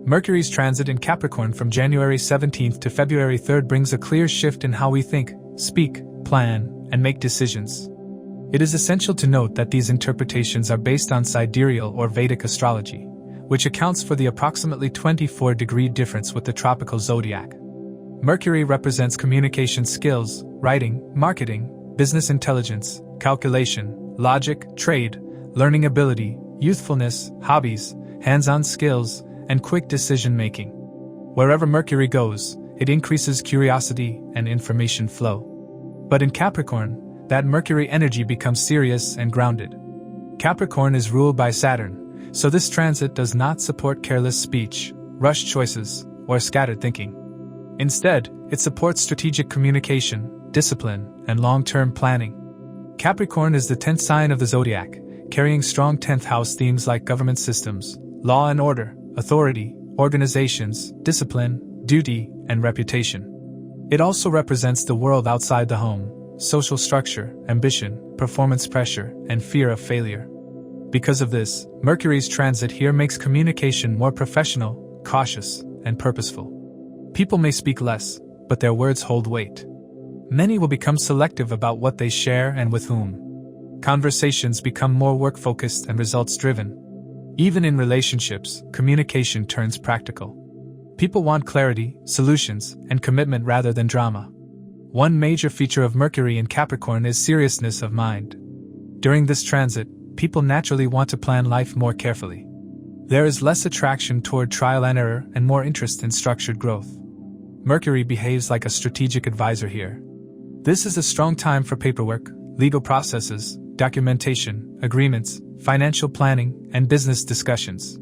Mercury's transit in Capricorn from January 17th to February 3rd brings a clear shift in how we think, speak, plan, and make decisions. It is essential to note that these interpretations are based on sidereal or Vedic astrology, which accounts for the approximately 24-degree difference with the tropical zodiac. Mercury represents communication skills, writing, marketing, business intelligence, calculation, logic, trade, learning ability, youthfulness, hobbies, hands-on skills, and quick decision-making. Wherever Mercury goes, it increases curiosity and information flow. But in Capricorn, that Mercury energy becomes serious and grounded. Capricorn is ruled by Saturn, so this transit does not support careless speech, rushed choices, or scattered thinking. Instead, it supports strategic communication, discipline, and long-term planning. Capricorn is the 10th sign of the zodiac, carrying strong 10th house themes like government systems, law and order, authority, organizations, discipline, duty, and reputation. It also represents the world outside the home, social structure, ambition, performance pressure, and fear of failure. Because of this, Mercury's transit here makes communication more professional, cautious, and purposeful. People may speak less, but their words hold weight. Many will become selective about what they share and with whom. Conversations become more work-focused and results-driven. Even in relationships, communication turns practical. People want clarity, solutions, and commitment rather than drama. One major feature of Mercury in Capricorn is seriousness of mind. During this transit, people naturally want to plan life more carefully. There is less attraction toward trial and error and more interest in structured growth. Mercury behaves like a strategic advisor here. This is a strong time for paperwork, legal processes, documentation, agreements, financial planning, and business discussions.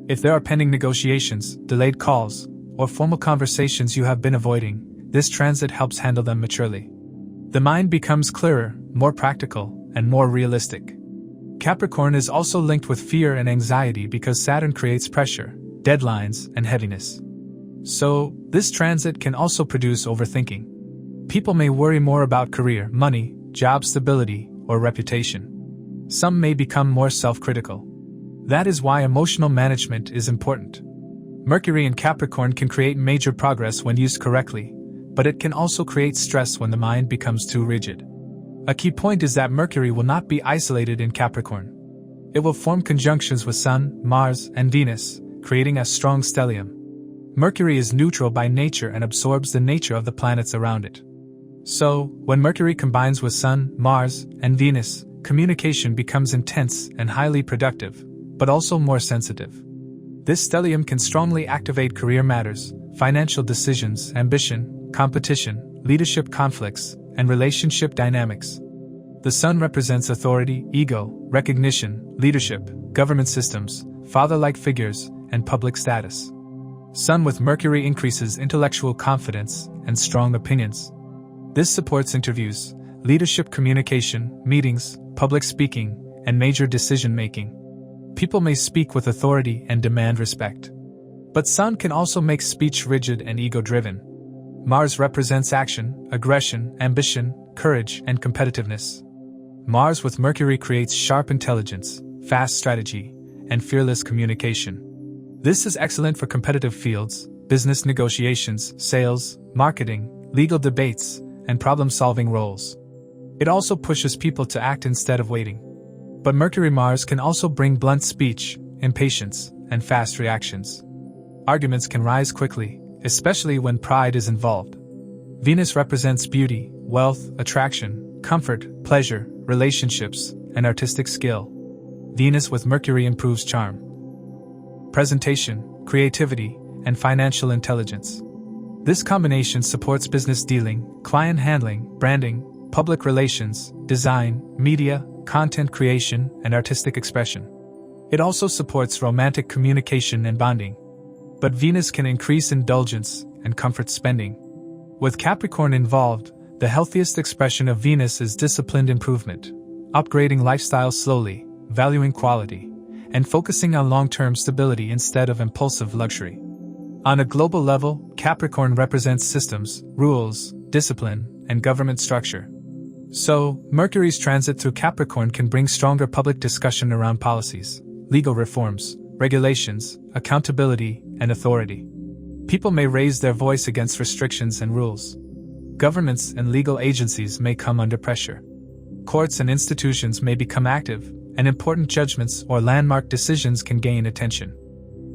If there are pending negotiations, delayed calls, or formal conversations you have been avoiding, this transit helps handle them maturely. The mind becomes clearer, more practical, and more realistic. Capricorn is also linked with fear and anxiety because Saturn creates pressure, deadlines, and heaviness. So, this transit can also produce overthinking. People may worry more about career, money, job stability, or reputation. Some may become more self-critical. That is why emotional management is important. Mercury in Capricorn can create major progress when used correctly, but it can also create stress when the mind becomes too rigid. A key point is that Mercury will not be isolated in Capricorn. It will form conjunctions with Sun, Mars, and Venus, creating a strong stellium. Mercury is neutral by nature and absorbs the nature of the planets around it. So, when Mercury combines with Sun, Mars, and Venus, communication becomes intense and highly productive, but also more sensitive. This stellium can strongly activate career matters, financial decisions, ambition, competition, leadership conflicts, and relationship dynamics. The Sun represents authority, ego, recognition, leadership, government systems, father-like figures, and public status. Sun with Mercury increases intellectual confidence and strong opinions. This supports interviews, leadership communication, meetings, public speaking, and major decision-making. People may speak with authority and demand respect. But Sun can also make speech rigid and ego-driven. Mars represents action, aggression, ambition, courage, and competitiveness. Mars with Mercury creates sharp intelligence, fast strategy, and fearless communication. This is excellent for competitive fields, business negotiations, sales, marketing, legal debates, and problem-solving roles. It also pushes people to act instead of waiting. But Mercury-Mars can also bring blunt speech, impatience, and fast reactions. Arguments can rise quickly, especially when pride is involved. Venus represents beauty, wealth, attraction, comfort, pleasure, relationships, and artistic skill. Venus with Mercury improves charm, presentation, creativity, and financial intelligence. This combination supports business dealing, client handling, branding, public relations, design, media, content creation, and artistic expression. It also supports romantic communication and bonding. But Venus can increase indulgence and comfort spending. With Capricorn involved, the healthiest expression of Venus is disciplined improvement, upgrading lifestyle slowly, valuing quality, and focusing on long-term stability instead of impulsive luxury. On a global level, Capricorn represents systems, rules, discipline, and government structure. So, Mercury's transit through Capricorn can bring stronger public discussion around policies, legal reforms, regulations, accountability, and authority. People may raise their voice against restrictions and rules. Governments and legal agencies may come under pressure. Courts and institutions may become active, and important judgments or landmark decisions can gain attention.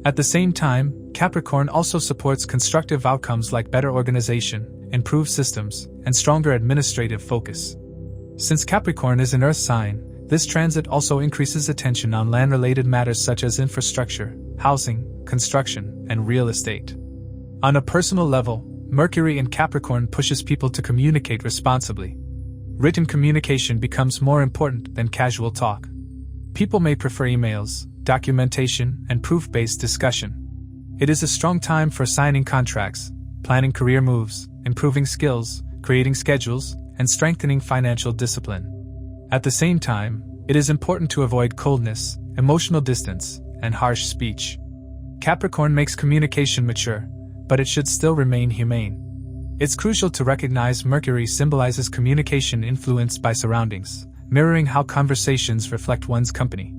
At the same time, Capricorn also supports constructive outcomes like better organization, improved systems, and stronger administrative focus. Since Capricorn is an earth sign, this transit also increases attention on land-related matters such as infrastructure, housing, construction, and real estate. On a personal level, Mercury in Capricorn pushes people to communicate responsibly. Written communication becomes more important than casual talk. People may prefer emails, documentation, and proof-based discussion. It is a strong time for signing contracts, planning career moves, improving skills, creating schedules, and strengthening financial discipline. At the same time, it is important to avoid coldness, emotional distance, and harsh speech. Capricorn makes communication mature, but it should still remain humane. It's crucial to recognize Mercury symbolizes communication influenced by surroundings, mirroring how conversations reflect one's company.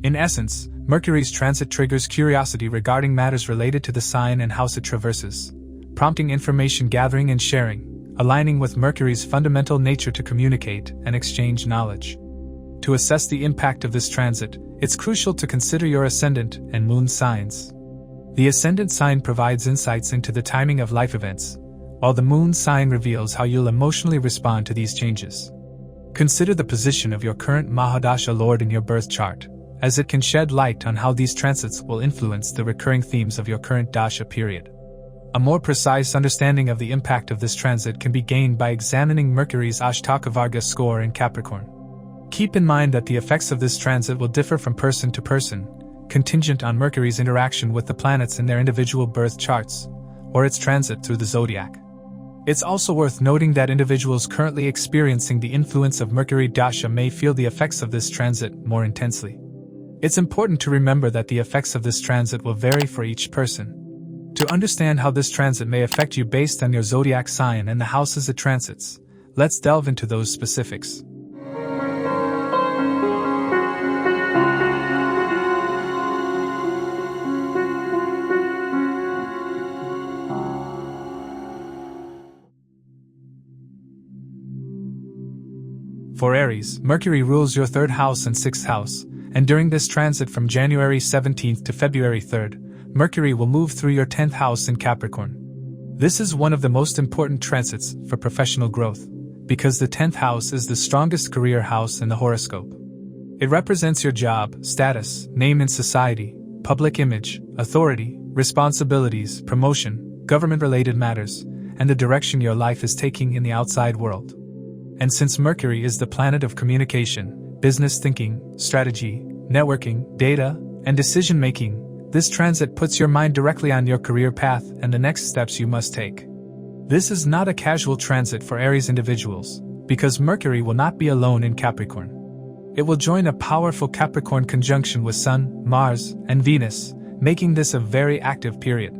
In essence, Mercury's transit triggers curiosity regarding matters related to the sign and house it traverses, prompting information gathering and sharing, aligning with Mercury's fundamental nature to communicate and exchange knowledge. To assess the impact of this transit, it's crucial to consider your ascendant and moon signs. The ascendant sign provides insights into the timing of life events, while the moon sign reveals how you'll emotionally respond to these changes. Consider the position of your current Mahadasha Lord in your birth chart, as it can shed light on how these transits will influence the recurring themes of your current Dasha period. A more precise understanding of the impact of this transit can be gained by examining Mercury's Ashtaka score in Capricorn. Keep in mind that the effects of this transit will differ from person to person, contingent on Mercury's interaction with the planets in their individual birth charts, or its transit through the zodiac. It's also worth noting that individuals currently experiencing the influence of Mercury Dasha may feel the effects of this transit more intensely. It's important to remember that the effects of this transit will vary for each person. To understand how this transit may affect you based on your zodiac sign and the houses it transits, let's delve into those specifics. For Aries, Mercury rules your 3rd house and 6th house, and during this transit from January 17th to February 3rd, Mercury will move through your 10th house in Capricorn. This is one of the most important transits for professional growth, because the 10th house is the strongest career house in the horoscope. It represents your job, status, name in society, public image, authority, responsibilities, promotion, government-related matters, and the direction your life is taking in the outside world. And since Mercury is the planet of communication, business thinking, strategy, networking, data, and decision-making, this transit puts your mind directly on your career path and the next steps you must take. This is not a casual transit for Aries individuals, because Mercury will not be alone in Capricorn. It will join a powerful Capricorn conjunction with Sun, Mars, and Venus, making this a very active period.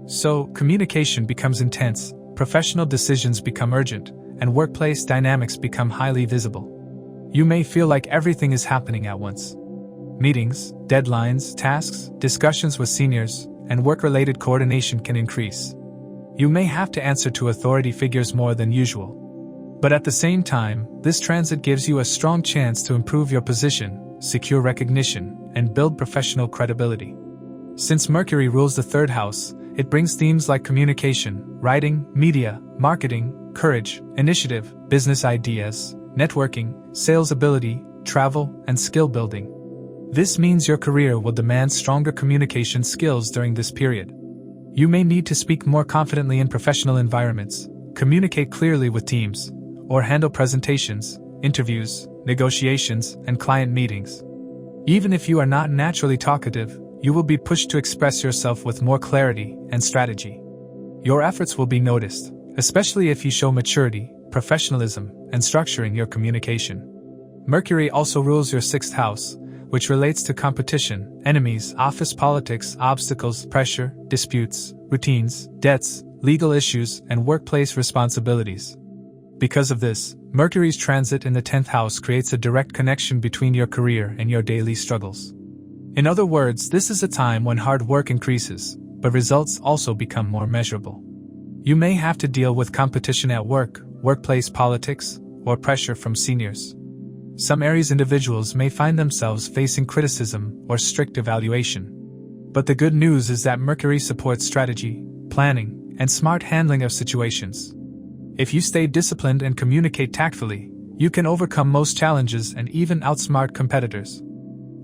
So, communication becomes intense, professional decisions become urgent, and workplace dynamics become highly visible. You may feel like everything is happening at once. Meetings, deadlines, tasks, discussions with seniors, and work-related coordination can increase. You may have to answer to authority figures more than usual. But at the same time, this transit gives you a strong chance to improve your position, secure recognition, and build professional credibility. Since Mercury rules the 3rd house, it brings themes like communication, writing, media, marketing, courage, initiative, business ideas, networking, sales ability, travel, and skill building. This means your career will demand stronger communication skills during this period. You may need to speak more confidently in professional environments, communicate clearly with teams, or handle presentations, interviews, negotiations, and client meetings. Even if you are not naturally talkative, you will be pushed to express yourself with more clarity and strategy. Your efforts will be noticed, especially if you show maturity, professionalism, and structure in your communication. Mercury also rules your 6th house, which relates to competition, enemies, office politics, obstacles, pressure, disputes, routines, debts, legal issues, and workplace responsibilities. Because of this, Mercury's transit in the 10th house creates a direct connection between your career and your daily struggles. In other words, this is a time when hard work increases, but results also become more measurable. You may have to deal with competition at work, workplace politics, or pressure from seniors. Some Aries individuals may find themselves facing criticism or strict evaluation. But the good news is that Mercury supports strategy, planning, and smart handling of situations. If you stay disciplined and communicate tactfully, you can overcome most challenges and even outsmart competitors.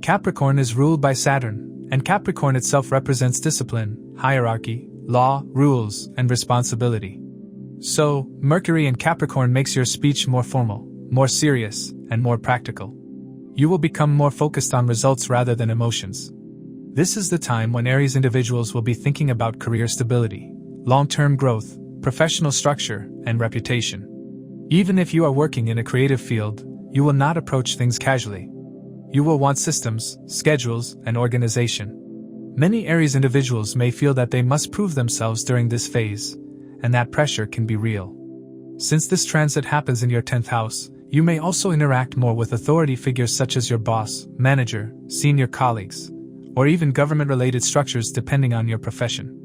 Capricorn is ruled by Saturn, and Capricorn itself represents discipline, hierarchy, law, rules, and responsibility. So, Mercury in Capricorn makes your speech more formal, more serious, and more practical. You will become more focused on results rather than emotions. This is the time when Aries individuals will be thinking about career stability, long-term growth, professional structure, and reputation. Even if you are working in a creative field, you will not approach things casually. You will want systems, schedules, and organization. Many Aries individuals may feel that they must prove themselves during this phase, and that pressure can be real. Since this transit happens in your 10th house, you may also interact more with authority figures such as your boss, manager, senior colleagues, or even government-related structures depending on your profession.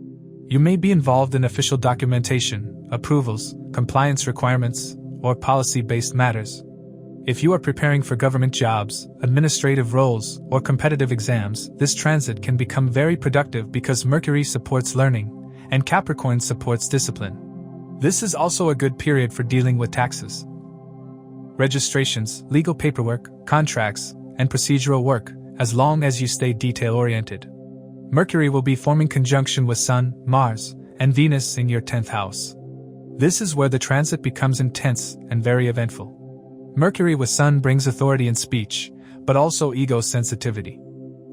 You may be involved in official documentation, approvals, compliance requirements, or policy-based matters. If you are preparing for government jobs, administrative roles, or competitive exams, this transit can become very productive because Mercury supports learning, and Capricorn supports discipline. This is also a good period for dealing with taxes, registrations, legal paperwork, contracts, and procedural work, as long as you stay detail-oriented. Mercury will be forming conjunction with Sun, Mars, and Venus in your 10th house. This is where the transit becomes intense and very eventful. Mercury with Sun brings authority in speech, but also ego sensitivity.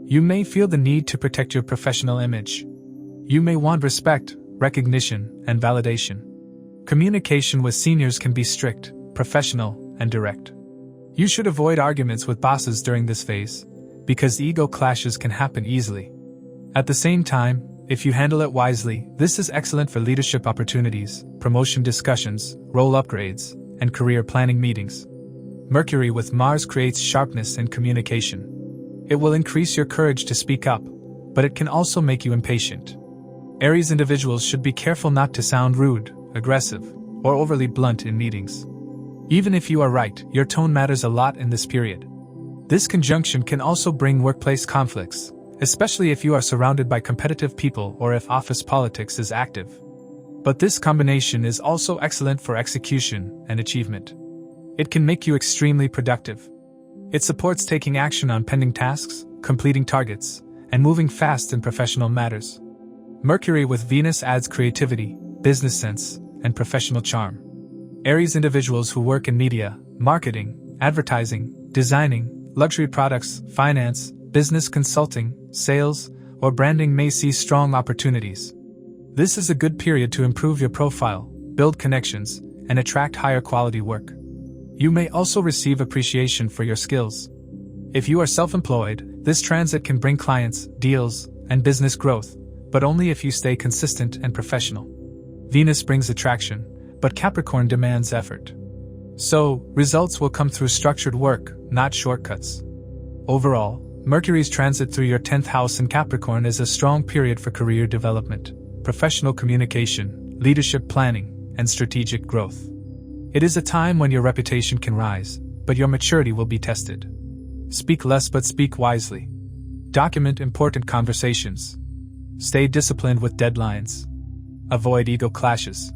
You may feel the need to protect your professional image. You may want respect, recognition, and validation. Communication with seniors can be strict, professional, and direct. You should avoid arguments with bosses during this phase, because ego clashes can happen easily. At the same time, if you handle it wisely, this is excellent for leadership opportunities, promotion discussions, role upgrades, and career planning meetings. Mercury with Mars creates sharpness in communication. It will increase your courage to speak up, but it can also make you impatient. Aries individuals should be careful not to sound rude, aggressive, or overly blunt in meetings. Even if you are right, your tone matters a lot in this period. This conjunction can also bring workplace conflicts, especially if you are surrounded by competitive people or if office politics is active. But this combination is also excellent for execution and achievement. It can make you extremely productive. It supports taking action on pending tasks, completing targets, and moving fast in professional matters. Mercury with Venus adds creativity, business sense, and professional charm. Aries individuals who work in media, marketing, advertising, designing, luxury products, finance, business consulting, sales, or branding may see strong opportunities. This is a good period to improve your profile, build connections, and attract higher quality work. You may also receive appreciation for your skills. If you are self-employed, this transit can bring clients, deals, and business growth, but only if you stay consistent and professional. Venus brings attraction, but Capricorn demands effort. So, results will come through structured work, not shortcuts. Overall, Mercury's transit through your 10th house in Capricorn is a strong period for career development, professional communication, leadership planning, and strategic growth. It is a time when your reputation can rise, but your maturity will be tested. Speak less but speak wisely. Document important conversations. Stay disciplined with deadlines. Avoid ego clashes.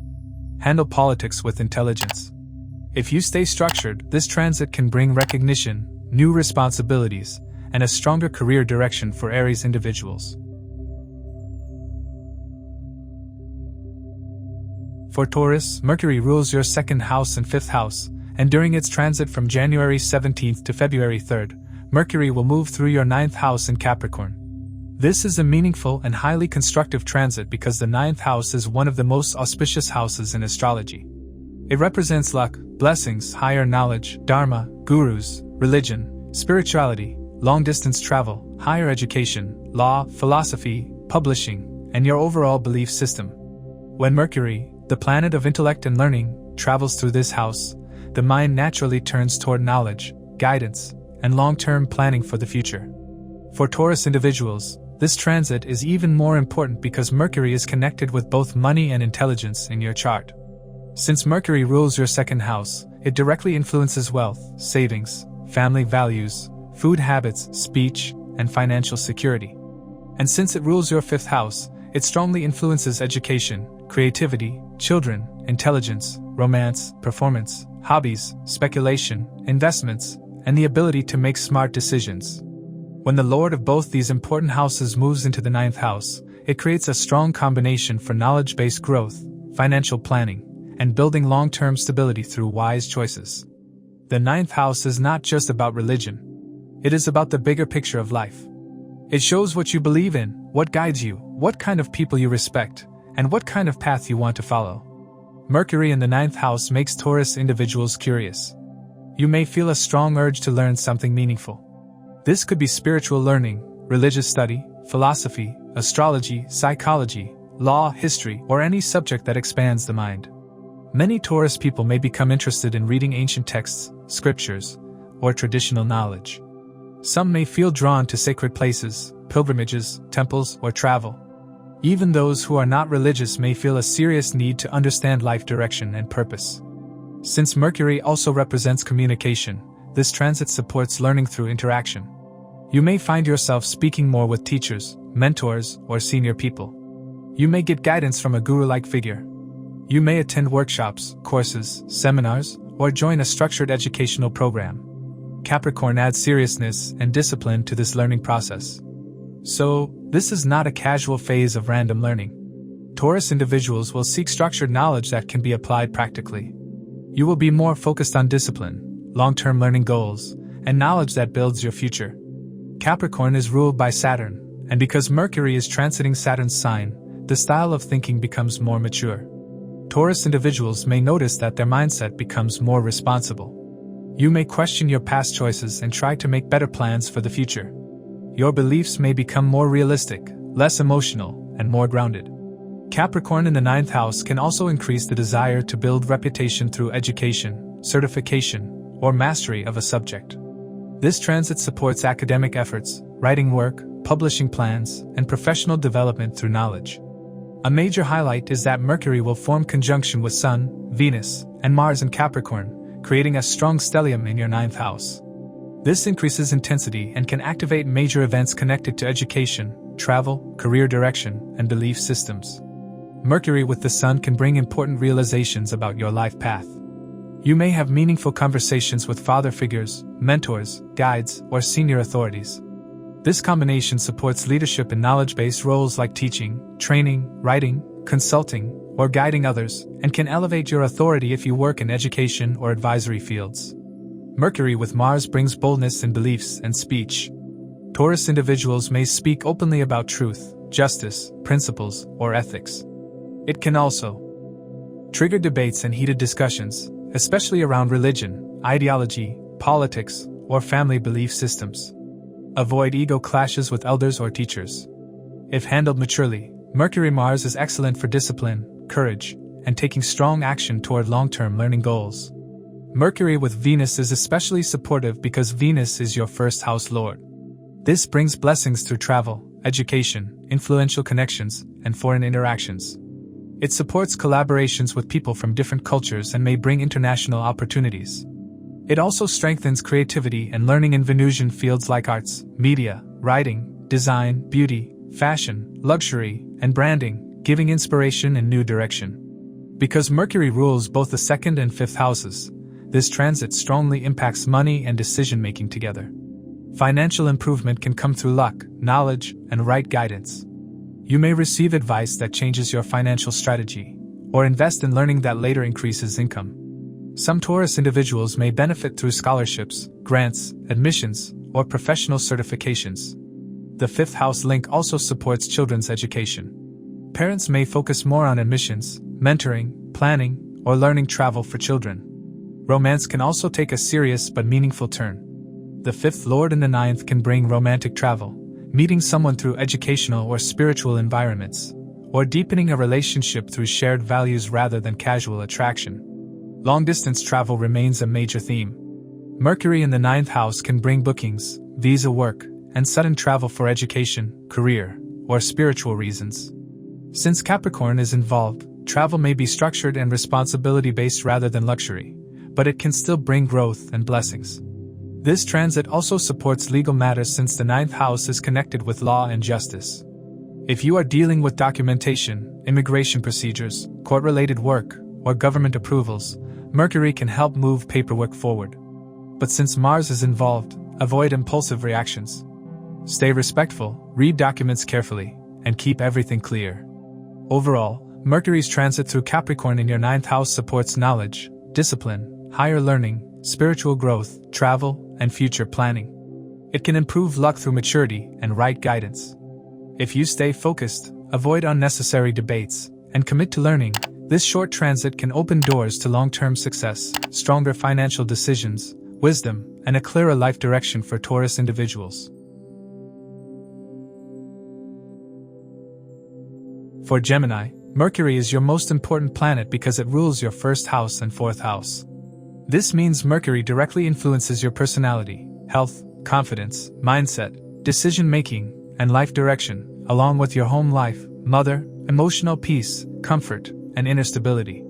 Handle politics with intelligence. If you stay structured, this transit can bring recognition, new responsibilities, and a stronger career direction for Aries individuals. For Taurus, Mercury rules your 2nd house and 5th house, and during its transit from January 17th to February 3rd, Mercury will move through your 9th house in Capricorn. This is a meaningful and highly constructive transit because the 9th house is one of the most auspicious houses in astrology. It represents luck, blessings, higher knowledge, dharma, gurus, religion, spirituality, long-distance travel, higher education, law, philosophy, publishing, and your overall belief system. When Mercury, the planet of intellect and learning, travels through this house, the mind naturally turns toward knowledge, guidance, and long-term planning for the future. For Taurus individuals, This transit is even more important because Mercury is connected with both money and intelligence in your chart. Since Mercury rules your second house, it directly influences wealth, savings, family values, food habits, speech, and financial security. And since it rules your fifth house, it strongly influences education, creativity, children, intelligence, romance, performance, hobbies, speculation, investments, and the ability to make smart decisions. When the lord of both these important houses moves into the ninth house, it creates a strong combination for knowledge-based growth, financial planning, and building long-term stability through wise choices. The ninth house is not just about religion. It is about the bigger picture of life. It shows what you believe in, what guides you, what kind of people you respect, and what kind of path you want to follow. Mercury in the ninth house makes Taurus individuals curious. You may feel a strong urge to learn something meaningful. This could be spiritual learning, religious study, philosophy, astrology, psychology, law, history, or any subject that expands the mind. Many Taurus people may become interested in reading ancient texts, scriptures, or traditional knowledge. Some may feel drawn to sacred places, pilgrimages, temples, or travel. Even those who are not religious may feel a serious need to understand life direction and purpose. Since Mercury also represents communication, this transit supports learning through interaction. You may find yourself speaking more with teachers, mentors, or senior people. You may get guidance from a guru-like figure. You may attend workshops, courses, seminars, or join a structured educational program. Capricorn adds seriousness and discipline to this learning process. So, this is not a casual phase of random learning. Taurus individuals will seek structured knowledge that can be applied practically. You will be more focused on discipline, long-term learning goals, and knowledge that builds your future. Capricorn is ruled by Saturn, and because Mercury is transiting Saturn's sign, the style of thinking becomes more mature. Taurus individuals may notice that their mindset becomes more responsible. You may question your past choices and try to make better plans for the future. Your beliefs may become more realistic, less emotional, and more grounded. Capricorn in the ninth house can also increase the desire to build reputation through education, certification, or mastery of a subject. This transit supports academic efforts, writing work, publishing plans, and professional development through knowledge. A major highlight is that Mercury will form conjunction with Sun, Venus, and Mars in Capricorn, creating a strong stellium in your ninth house. This increases intensity and can activate major events connected to education, travel, career direction, and belief systems. Mercury with the Sun can bring important realizations about your life path. You may have meaningful conversations with father figures, mentors, guides, or senior authorities. This combination supports leadership in knowledge-based roles like teaching, training, writing, consulting, or guiding others, and can elevate your authority if you work in education or advisory fields. Mercury with Mars brings boldness in beliefs and speech. Taurus individuals may speak openly about truth, justice, principles, or ethics. It can also trigger debates and heated discussions, especially around religion, ideology, politics, or family belief systems. Avoid ego clashes with elders or teachers. If handled maturely, Mercury-Mars is excellent for discipline, courage, and taking strong action toward long-term learning goals. Mercury with Venus is especially supportive because Venus is your first house lord. This brings blessings through travel, education, influential connections, and foreign interactions. It supports collaborations with people from different cultures and may bring international opportunities. It also strengthens creativity and learning in Venusian fields like arts, media, writing, design, beauty, fashion, luxury, and branding, giving inspiration and new direction. Because Mercury rules both the second and fifth houses, this transit strongly impacts money and decision-making together. Financial improvement can come through luck, knowledge, and right guidance. You may receive advice that changes your financial strategy, or invest in learning that later increases income. Some Taurus individuals may benefit through scholarships, grants, admissions, or professional certifications. The fifth house link also supports children's education. Parents may focus more on admissions, mentoring, planning, or learning travel for children. Romance can also take a serious but meaningful turn. The fifth lord in the ninth can bring romantic travel, meeting someone through educational or spiritual environments, or deepening a relationship through shared values rather than casual attraction. Long-distance travel remains a major theme. Mercury in the ninth house can bring bookings, visa work, and sudden travel for education, career, or spiritual reasons. Since Capricorn is involved, travel may be structured and responsibility-based rather than luxury, but it can still bring growth and blessings. This transit also supports legal matters since the 9th house is connected with law and justice. If you are dealing with documentation, immigration procedures, court-related work, or government approvals, Mercury can help move paperwork forward. But since Mars is involved, avoid impulsive reactions. Stay respectful, read documents carefully, and keep everything clear. Overall, Mercury's transit through Capricorn in your 9th house supports knowledge, discipline, higher learning, spiritual growth, travel, and future planning. It can improve luck through maturity and right guidance. If you stay focused, avoid unnecessary debates, and commit to learning, this short transit can open doors to long-term success, stronger financial decisions, wisdom, and a clearer life direction for Taurus individuals. For Gemini, Mercury is your most important planet because it rules your 1st house and 4th house. This means Mercury directly influences your personality, health, confidence, mindset, decision-making, and life direction, along with your home life, mother, emotional peace, comfort, and inner stability.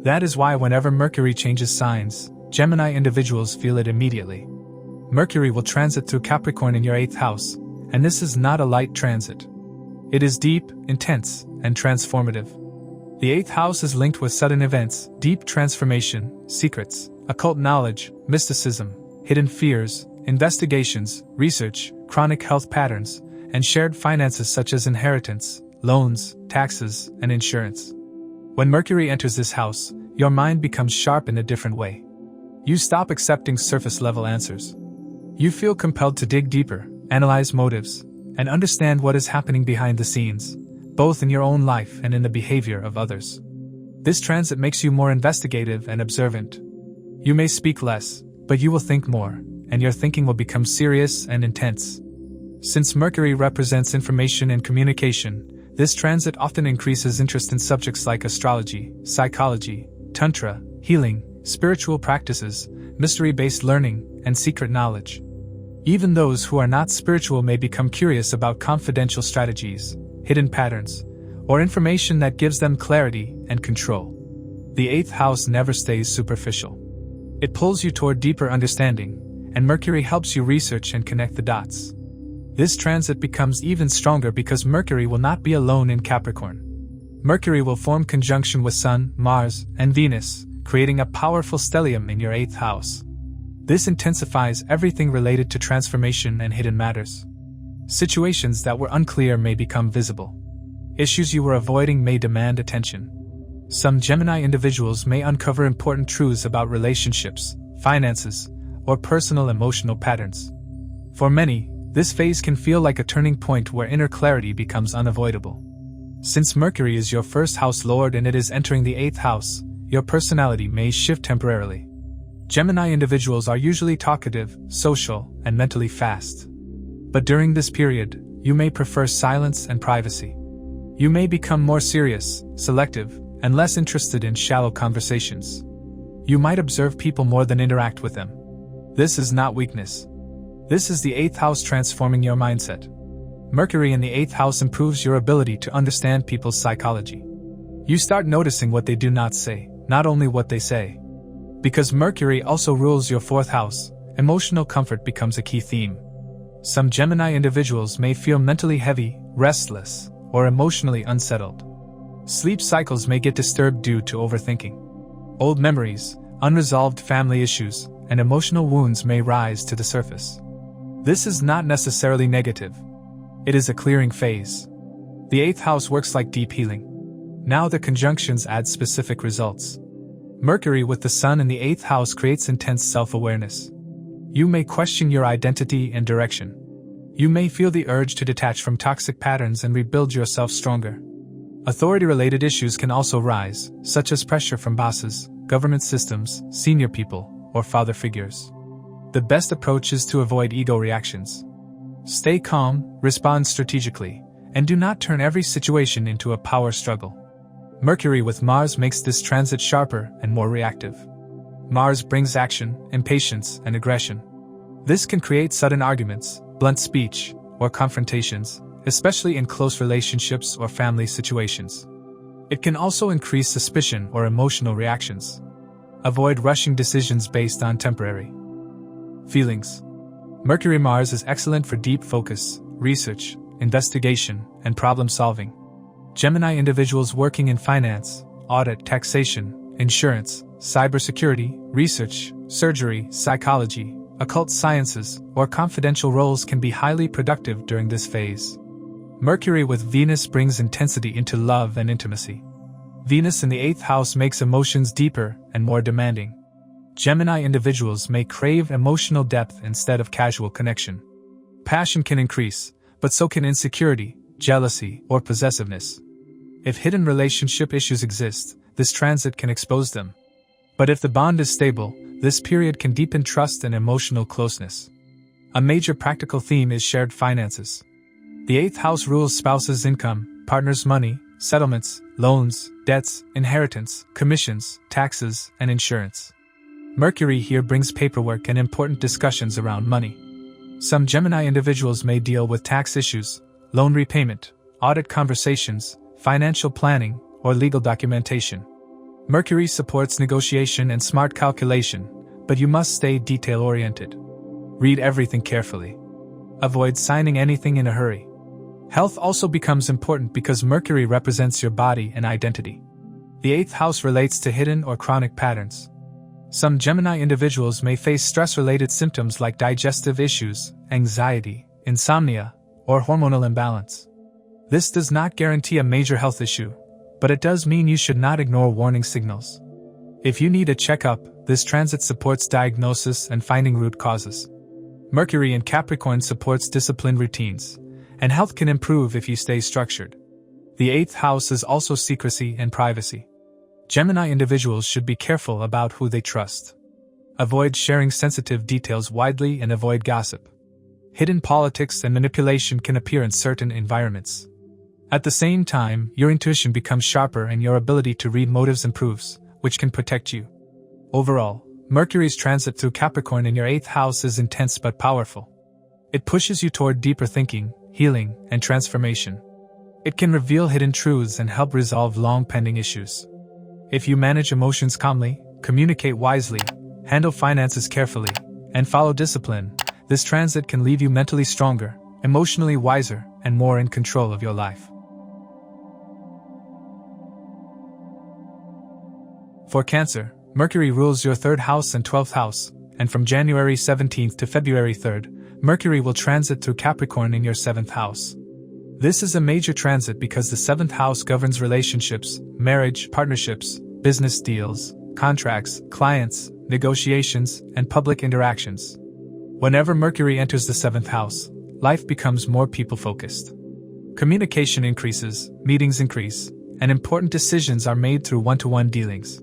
That is why whenever Mercury changes signs, Gemini individuals feel it immediately. Mercury will transit through Capricorn in your 8th house, and this is not a light transit. It is deep, intense, and transformative. The 8th house is linked with sudden events, deep transformation, secrets, occult knowledge, mysticism, hidden fears, investigations, research, chronic health patterns, and shared finances such as inheritance, loans, taxes, and insurance. When Mercury enters this house, your mind becomes sharp in a different way. You stop accepting surface-level answers. You feel compelled to dig deeper, analyze motives, and understand what is happening behind the scenes, both in your own life and in the behavior of others. This transit makes you more investigative and observant. You may speak less, but you will think more, and your thinking will become serious and intense. Since Mercury represents information and communication, this transit often increases interest in subjects like astrology, psychology, tantra, healing, spiritual practices, mystery-based learning, and secret knowledge. Even those who are not spiritual may become curious about confidential strategies, hidden patterns, or information that gives them clarity and control. The 8th house never stays superficial. It pulls you toward deeper understanding, and Mercury helps you research and connect the dots. This transit becomes even stronger because Mercury will not be alone in Capricorn. Mercury will form conjunction with Sun, Mars, and Venus, creating a powerful stellium in your 8th house. This intensifies everything related to transformation and hidden matters. Situations that were unclear may become visible. Issues you were avoiding may demand attention. Some Gemini individuals may uncover important truths about relationships, finances, or personal emotional patterns. For many, this phase can feel like a turning point where inner clarity becomes unavoidable. Since Mercury is your 1st house lord and it is entering the 8th house, your personality may shift temporarily. Gemini individuals are usually talkative, social, and mentally fast. But during this period, you may prefer silence and privacy. You may become more serious, selective, and less interested in shallow conversations. You might observe people more than interact with them. This is not weakness. This is the 8th house transforming your mindset. Mercury in the 8th house improves your ability to understand people's psychology. You start noticing what they do not say, not only what they say. Because Mercury also rules your 4th house, emotional comfort becomes a key theme. Some Gemini individuals may feel mentally heavy, restless, or emotionally unsettled. Sleep cycles may get disturbed due to overthinking. Old memories, unresolved family issues, and emotional wounds may rise to the surface. This is not necessarily negative. It is a clearing phase. The 8th house works like deep healing. Now the conjunctions add specific results. Mercury with the Sun in the 8th house creates intense self-awareness. You may question your identity and direction. You may feel the urge to detach from toxic patterns and rebuild yourself stronger. Authority-related issues can also rise, such as pressure from bosses, government systems, senior people, or father figures. The best approach is to avoid ego reactions. Stay calm, respond strategically, and do not turn every situation into a power struggle. Mercury with Mars makes this transit sharper and more reactive. Mars brings action, impatience, and aggression. This can create sudden arguments, blunt speech, or confrontations, especially in close relationships or family situations. It can also increase suspicion or emotional reactions. Avoid rushing decisions based on temporary feelings. Mercury-Mars is excellent for deep focus, research, investigation, and problem solving. Gemini individuals working in finance, audit, taxation, insurance, cybersecurity, research, surgery, psychology, occult sciences, or confidential roles can be highly productive during this phase. Mercury with Venus brings intensity into love and intimacy. Venus in the 8th house makes emotions deeper and more demanding. Gemini individuals may crave emotional depth instead of casual connection. Passion can increase, but so can insecurity, jealousy, or possessiveness. If hidden relationship issues exist, this transit can expose them. But if the bond is stable, this period can deepen trust and emotional closeness. A major practical theme is shared finances. The 8th house rules spouses' income, partners' money, settlements, loans, debts, inheritance, commissions, taxes, and insurance. Mercury here brings paperwork and important discussions around money. Some Gemini individuals may deal with tax issues, loan repayment, audit conversations, financial planning, or legal documentation. Mercury supports negotiation and smart calculation, but you must stay detail-oriented. Read everything carefully. Avoid signing anything in a hurry. Health also becomes important because Mercury represents your body and identity. The 8th house relates to hidden or chronic patterns. Some Gemini individuals may face stress-related symptoms like digestive issues, anxiety, insomnia, or hormonal imbalance. This does not guarantee a major health issue, but it does mean you should not ignore warning signals. If you need a checkup, this transit supports diagnosis and finding root causes. Mercury in Capricorn supports disciplined routines, and health can improve if you stay structured. The 8th house is also secrecy and privacy. Gemini individuals should be careful about who they trust. Avoid sharing sensitive details widely and avoid gossip. Hidden politics and manipulation can appear in certain environments. At the same time, your intuition becomes sharper and your ability to read motives improves, which can protect you. Overall, Mercury's transit through Capricorn in your 8th house is intense but powerful. It pushes you toward deeper thinking, healing, and transformation. It can reveal hidden truths and help resolve long-pending issues. If you manage emotions calmly, communicate wisely, handle finances carefully, and follow discipline, this transit can leave you mentally stronger, emotionally wiser, and more in control of your life. For Cancer, Mercury rules your 3rd house and 12th house, and from January 17th to February 3rd, Mercury will transit through Capricorn in your 7th house. This is a major transit because the 7th house governs relationships, marriage, partnerships, business deals, contracts, clients, negotiations, and public interactions. Whenever Mercury enters the 7th house, life becomes more people-focused. Communication increases, meetings increase, and important decisions are made through one-to-one dealings.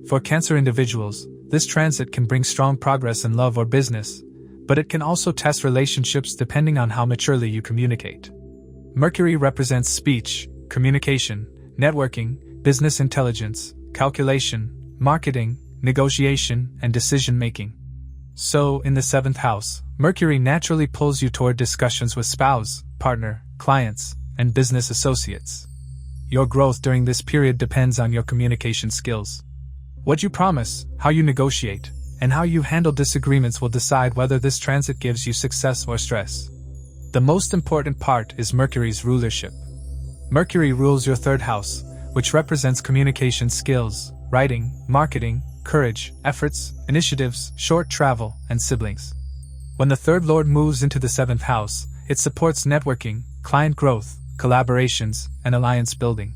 For Cancer individuals, this transit can bring strong progress in love or business, but it can also test relationships depending on how maturely you communicate. Mercury represents speech, communication, networking, business intelligence, calculation, marketing, negotiation, and decision-making. So, in the 7th house, Mercury naturally pulls you toward discussions with spouse, partner, clients, and business associates. Your growth during this period depends on your communication skills. What you promise, how you negotiate, and how you handle disagreements will decide whether this transit gives you success or stress. The most important part is Mercury's rulership. Mercury rules your 3rd house, which represents communication skills, writing, marketing, courage, efforts, initiatives, short travel, and siblings. When the 3rd lord moves into the 7th house, it supports networking, client growth, collaborations, and alliance building.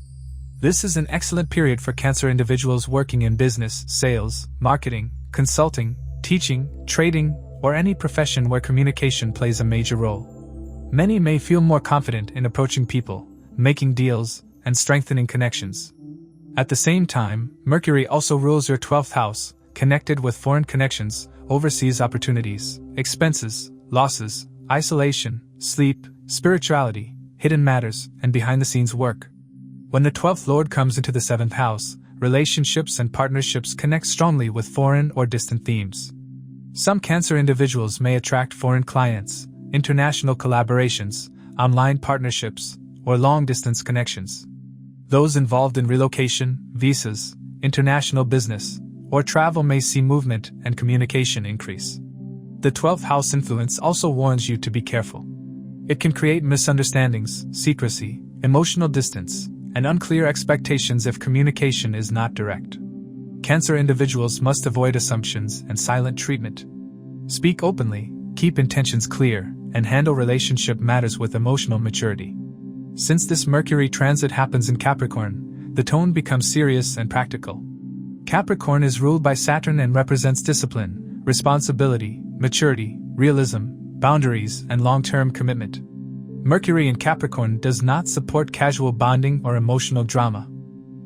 This is an excellent period for Cancer individuals working in business, sales, marketing, consulting, teaching, trading, or any profession where communication plays a major role. Many may feel more confident in approaching people, making deals, and strengthening connections. At the same time, Mercury also rules your 12th house, connected with foreign connections, overseas opportunities, expenses, losses, isolation, sleep, spirituality, hidden matters, and behind-the-scenes work. When the 12th lord comes into the 7th house, relationships and partnerships connect strongly with foreign or distant themes. Some Cancer individuals may attract foreign clients, international collaborations, online partnerships, or long-distance connections. Those involved in relocation, visas, international business, or travel may see movement and communication increase. The 12th house influence also warns you to be careful. It can create misunderstandings, secrecy, emotional distance, and unclear expectations if communication is not direct. Cancer individuals must avoid assumptions and silent treatment. Speak openly, keep intentions clear, and handle relationship matters with emotional maturity. Since this Mercury transit happens in Capricorn, the tone becomes serious and practical. Capricorn is ruled by Saturn and represents discipline, responsibility, maturity, realism, boundaries, and long-term commitment. Mercury in Capricorn does not support casual bonding or emotional drama.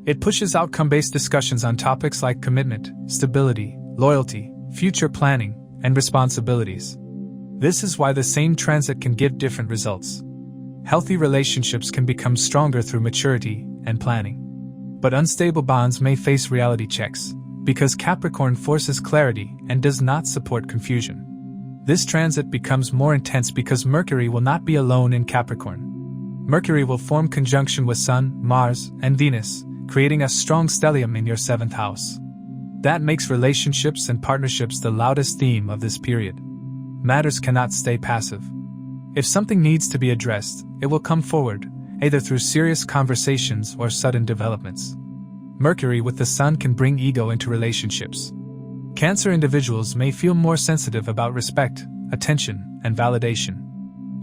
It pushes outcome-based discussions on topics like commitment, stability, loyalty, future planning, and responsibilities. This is why the same transit can give different results. Healthy relationships can become stronger through maturity and planning. But unstable bonds may face reality checks, because Capricorn forces clarity and does not support confusion. This transit becomes more intense because Mercury will not be alone in Capricorn. Mercury will form conjunction with Sun, Mars, and Venus, creating a strong stellium in your 7th house. That makes relationships and partnerships the loudest theme of this period. Matters cannot stay passive. If something needs to be addressed, it will come forward, either through serious conversations or sudden developments. Mercury with the Sun can bring ego into relationships. Cancer individuals may feel more sensitive about respect, attention, and validation.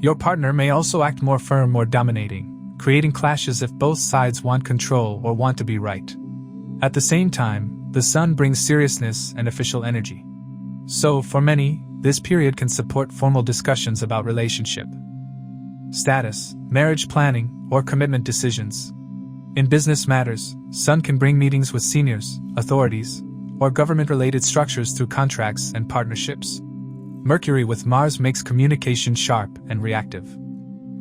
Your partner may also act more firm or dominating, creating clashes if both sides want control or want to be right. At the same time, the Sun brings seriousness and official energy. So, for many, this period can support formal discussions about relationship status, marriage planning, or commitment decisions. In business matters, Sun can bring meetings with seniors, authorities, or government-related structures through contracts and partnerships. Mercury with Mars makes communication sharp and reactive.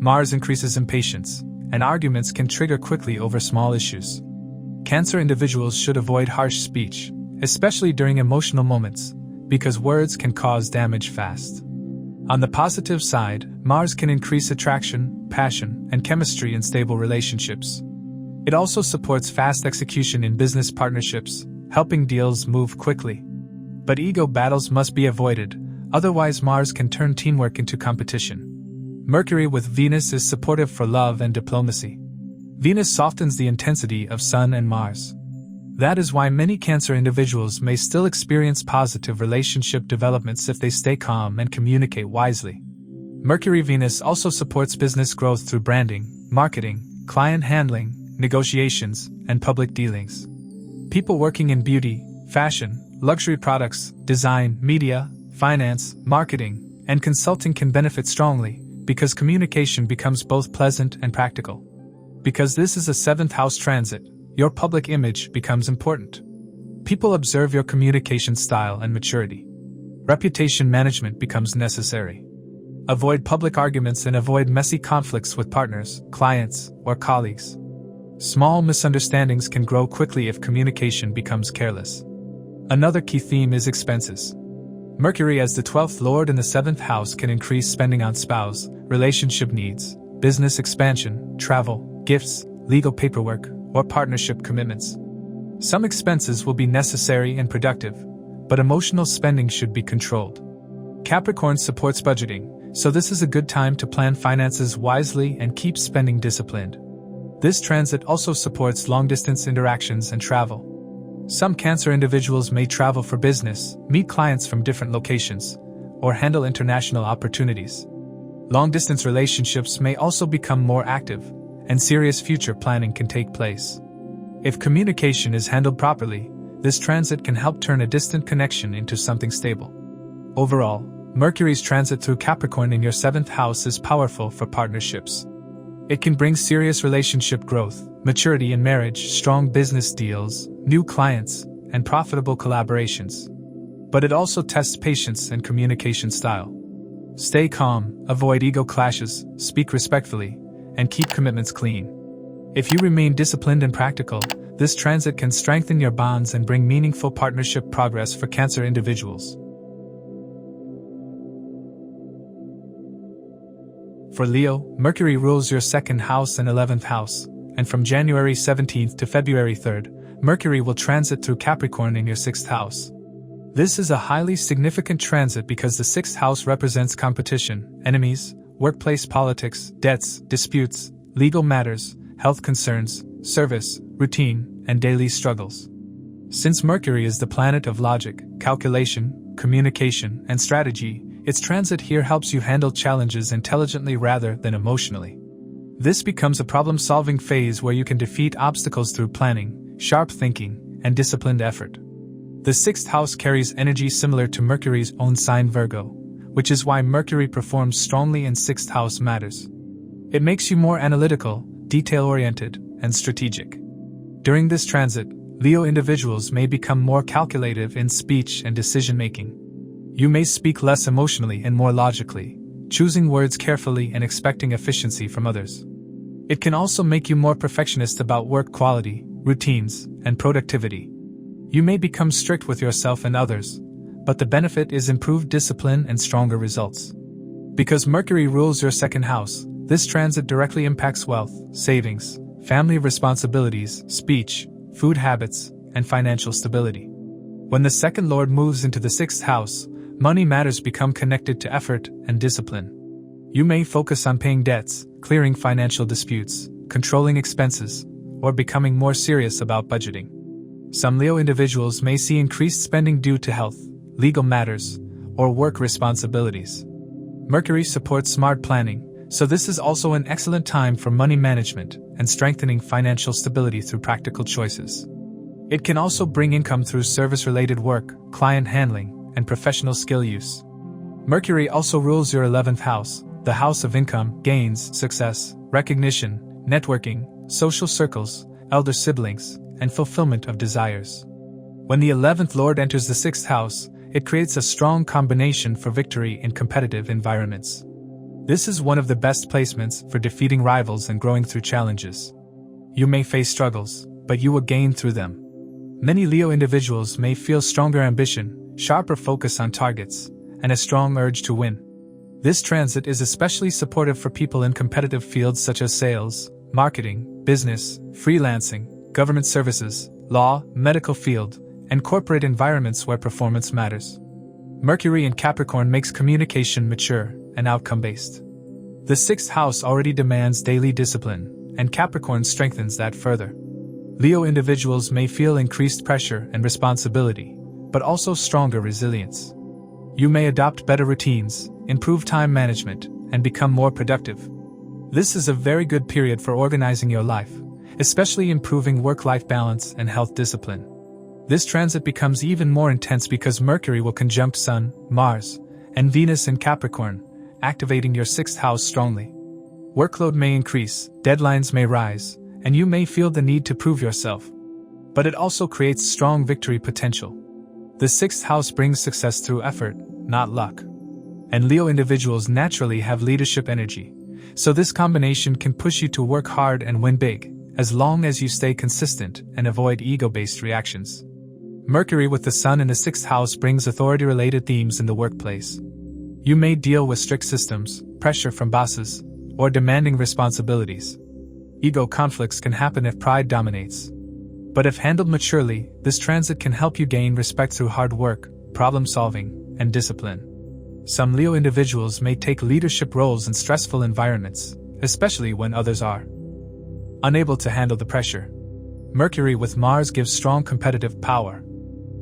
Mars increases impatience, and arguments can trigger quickly over small issues. Cancer individuals should avoid harsh speech, especially during emotional moments, because words can cause damage fast. On the positive side, Mars can increase attraction, passion, and chemistry in stable relationships. It also supports fast execution in business partnerships, helping deals move quickly. But ego battles must be avoided, otherwise Mars can turn teamwork into competition. Mercury with Venus is supportive for love and diplomacy. Venus softens the intensity of Sun and Mars. That is why many Cancer individuals may still experience positive relationship developments if they stay calm and communicate wisely. Mercury-Venus also supports business growth through branding, marketing, client handling, negotiations, and public dealings. People working in beauty, fashion, luxury products, design, media, finance, marketing, and consulting can benefit strongly, because communication becomes both pleasant and practical. Because this is a 7th house transit, your public image becomes important. People observe your communication style and maturity. Reputation management becomes necessary. Avoid public arguments and avoid messy conflicts with partners, clients, or colleagues. Small misunderstandings can grow quickly if communication becomes careless. Another key theme is expenses. Mercury as the 12th lord in the 7th house can increase spending on spouse, relationship needs, business expansion, travel, gifts, legal paperwork, or partnership commitments. Some expenses will be necessary and productive, but emotional spending should be controlled. Capricorn supports budgeting, so this is a good time to plan finances wisely and keep spending disciplined. This transit also supports long-distance interactions and travel. Some Cancer individuals may travel for business, meet clients from different locations, or handle international opportunities. Long-distance relationships may also become more active, and serious future planning can take place. If communication is handled properly, this transit can help turn a distant connection into something stable. Overall, Mercury's transit through Capricorn in your 7th house is powerful for partnerships. It can bring serious relationship growth, maturity in marriage, strong business deals, new clients, and profitable collaborations. But it also tests patience and communication style. Stay calm, avoid ego clashes, speak respectfully, and keep commitments clean. If you remain disciplined and practical, this transit can strengthen your bonds and bring meaningful partnership progress for Cancer individuals. For Leo, Mercury rules your 2nd house and 11th house, and from January 17th to February 3rd, Mercury will transit through Capricorn in your 6th house. This is a highly significant transit because the 6th house represents competition, enemies, workplace politics, debts, disputes, legal matters, health concerns, service, routine, and daily struggles. Since Mercury is the planet of logic, calculation, communication, and strategy, its transit here helps you handle challenges intelligently rather than emotionally. This becomes a problem-solving phase where you can defeat obstacles through planning, sharp thinking, and disciplined effort. The 6th house carries energy similar to Mercury's own sign Virgo, which is why Mercury performs strongly in 6th house matters. It makes you more analytical, detail-oriented, and strategic. During this transit, Leo individuals may become more calculative in speech and decision-making. You may speak less emotionally and more logically, choosing words carefully and expecting efficiency from others. It can also make you more perfectionist about work quality, routines, and productivity. You may become strict with yourself and others, but the benefit is improved discipline and stronger results. Because Mercury rules your 2nd house, this transit directly impacts wealth, savings, family responsibilities, speech, food habits, and financial stability. When the 2nd lord moves into the 6th house, money matters become connected to effort and discipline. You may focus on paying debts, clearing financial disputes, controlling expenses, or becoming more serious about budgeting. Some Leo individuals may see increased spending due to health, legal matters, or work responsibilities. Mercury supports smart planning, so this is also an excellent time for money management and strengthening financial stability through practical choices. It can also bring income through service-related work, client handling, and professional skill use. Mercury also rules your 11th house, the house of income, gains, success, recognition, networking, social circles, elder siblings, and fulfillment of desires. When the 11th lord enters the 6th house, it creates a strong combination for victory in competitive environments. This is one of the best placements for defeating rivals and growing through challenges. You may face struggles, but you will gain through them. Many Leo individuals may feel stronger ambition, sharper focus on targets, and a strong urge to win. This transit is especially supportive for people in competitive fields such as sales, marketing, business, freelancing, government services, law, medical field, and corporate environments where performance matters. Mercury in Capricorn makes communication mature and outcome-based. The 6th house already demands daily discipline, and Capricorn strengthens that further. Leo individuals may feel increased pressure and responsibility, but also stronger resilience. You may adopt better routines, improve time management, and become more productive. This is a very good period for organizing your life, especially improving work-life balance and health discipline. This transit becomes even more intense because Mercury will conjunct Sun, Mars, and Venus in Capricorn, activating your 6th house strongly. Workload may increase, deadlines may rise, and you may feel the need to prove yourself. But it also creates strong victory potential. The 6th house brings success through effort, not luck. And Leo individuals naturally have leadership energy, so this combination can push you to work hard and win big, as long as you stay consistent and avoid ego-based reactions. Mercury with the Sun in the 6th house brings authority-related themes in the workplace. You may deal with strict systems, pressure from bosses, or demanding responsibilities. Ego conflicts can happen if pride dominates. But if handled maturely, this transit can help you gain respect through hard work, problem-solving, and discipline. Some Leo individuals may take leadership roles in stressful environments, especially when others are unable to handle the pressure. Mercury with Mars gives strong competitive power.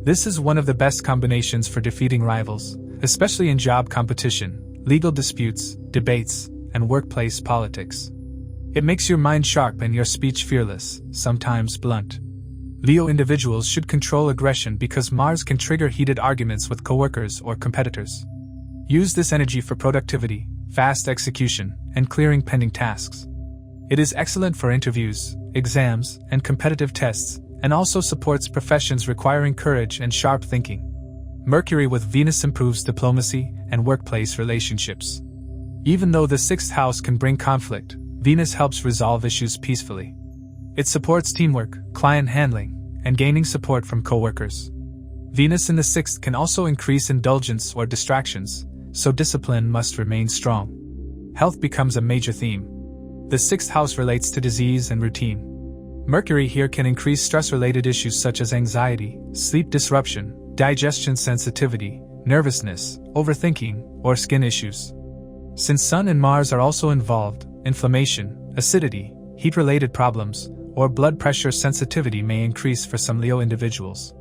This is one of the best combinations for defeating rivals, especially in job competition, legal disputes, debates, and workplace politics. It makes your mind sharp and your speech fearless, sometimes blunt. Leo individuals should control aggression because Mars can trigger heated arguments with coworkers or competitors. Use this energy for productivity, fast execution, and clearing pending tasks. It is excellent for interviews, exams, and competitive tests, and also supports professions requiring courage and sharp thinking. Mercury with Venus improves diplomacy and workplace relationships. Even though the 6th house can bring conflict, Venus helps resolve issues peacefully. It supports teamwork, client handling, and gaining support from coworkers. Venus in the 6th can also increase indulgence or distractions, so discipline must remain strong. health becomes a major theme. The sixth house relates to disease and routine. Mercury here can increase stress-related issues such as anxiety, sleep disruption, digestion sensitivity, nervousness, overthinking, or skin issues. Since Sun and Mars are also involved, inflammation, acidity, heat-related problems, or blood pressure sensitivity may increase for some Leo individuals.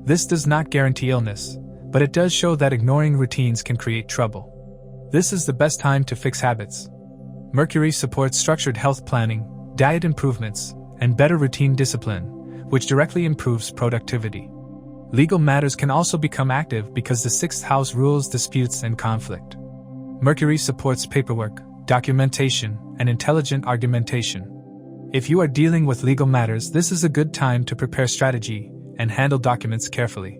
This does not guarantee illness, but it does show that ignoring routines can create trouble. This is the best time to fix habits. Mercury supports structured health planning, diet improvements, and better routine discipline, which directly improves productivity. Legal matters can also become active because the sixth house rules disputes and conflict. Mercury supports paperwork, documentation, and intelligent argumentation. If you are dealing with legal matters, this is a good time to prepare strategy and handle documents carefully.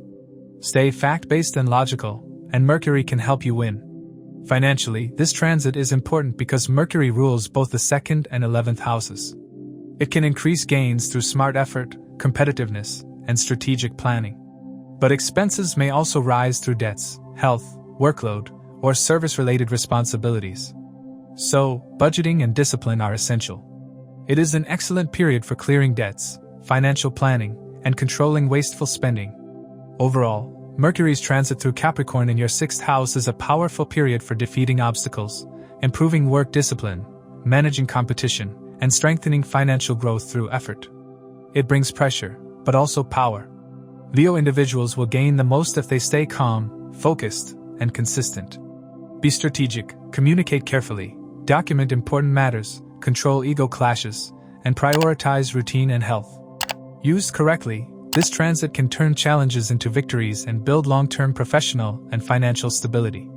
Stay fact-based and logical, and Mercury can help you win. Financially, this transit is important because Mercury rules both the 2nd and 11th houses. It can increase gains through smart effort, competitiveness, and strategic planning. But expenses may also rise through debts, health, workload, or service-related responsibilities. So, budgeting and discipline are essential. It is an excellent period for clearing debts, financial planning, and controlling wasteful spending. Overall, Mercury's transit through Capricorn in your 6th house is a powerful period for defeating obstacles, improving work discipline, managing competition, and strengthening financial growth through effort. It brings pressure, but also power. Leo individuals will gain the most if they stay calm, focused, and consistent. Be strategic, communicate carefully, document important matters, control ego clashes, and prioritize routine and health. Used correctly, this transit can turn challenges into victories and build long-term professional and financial stability.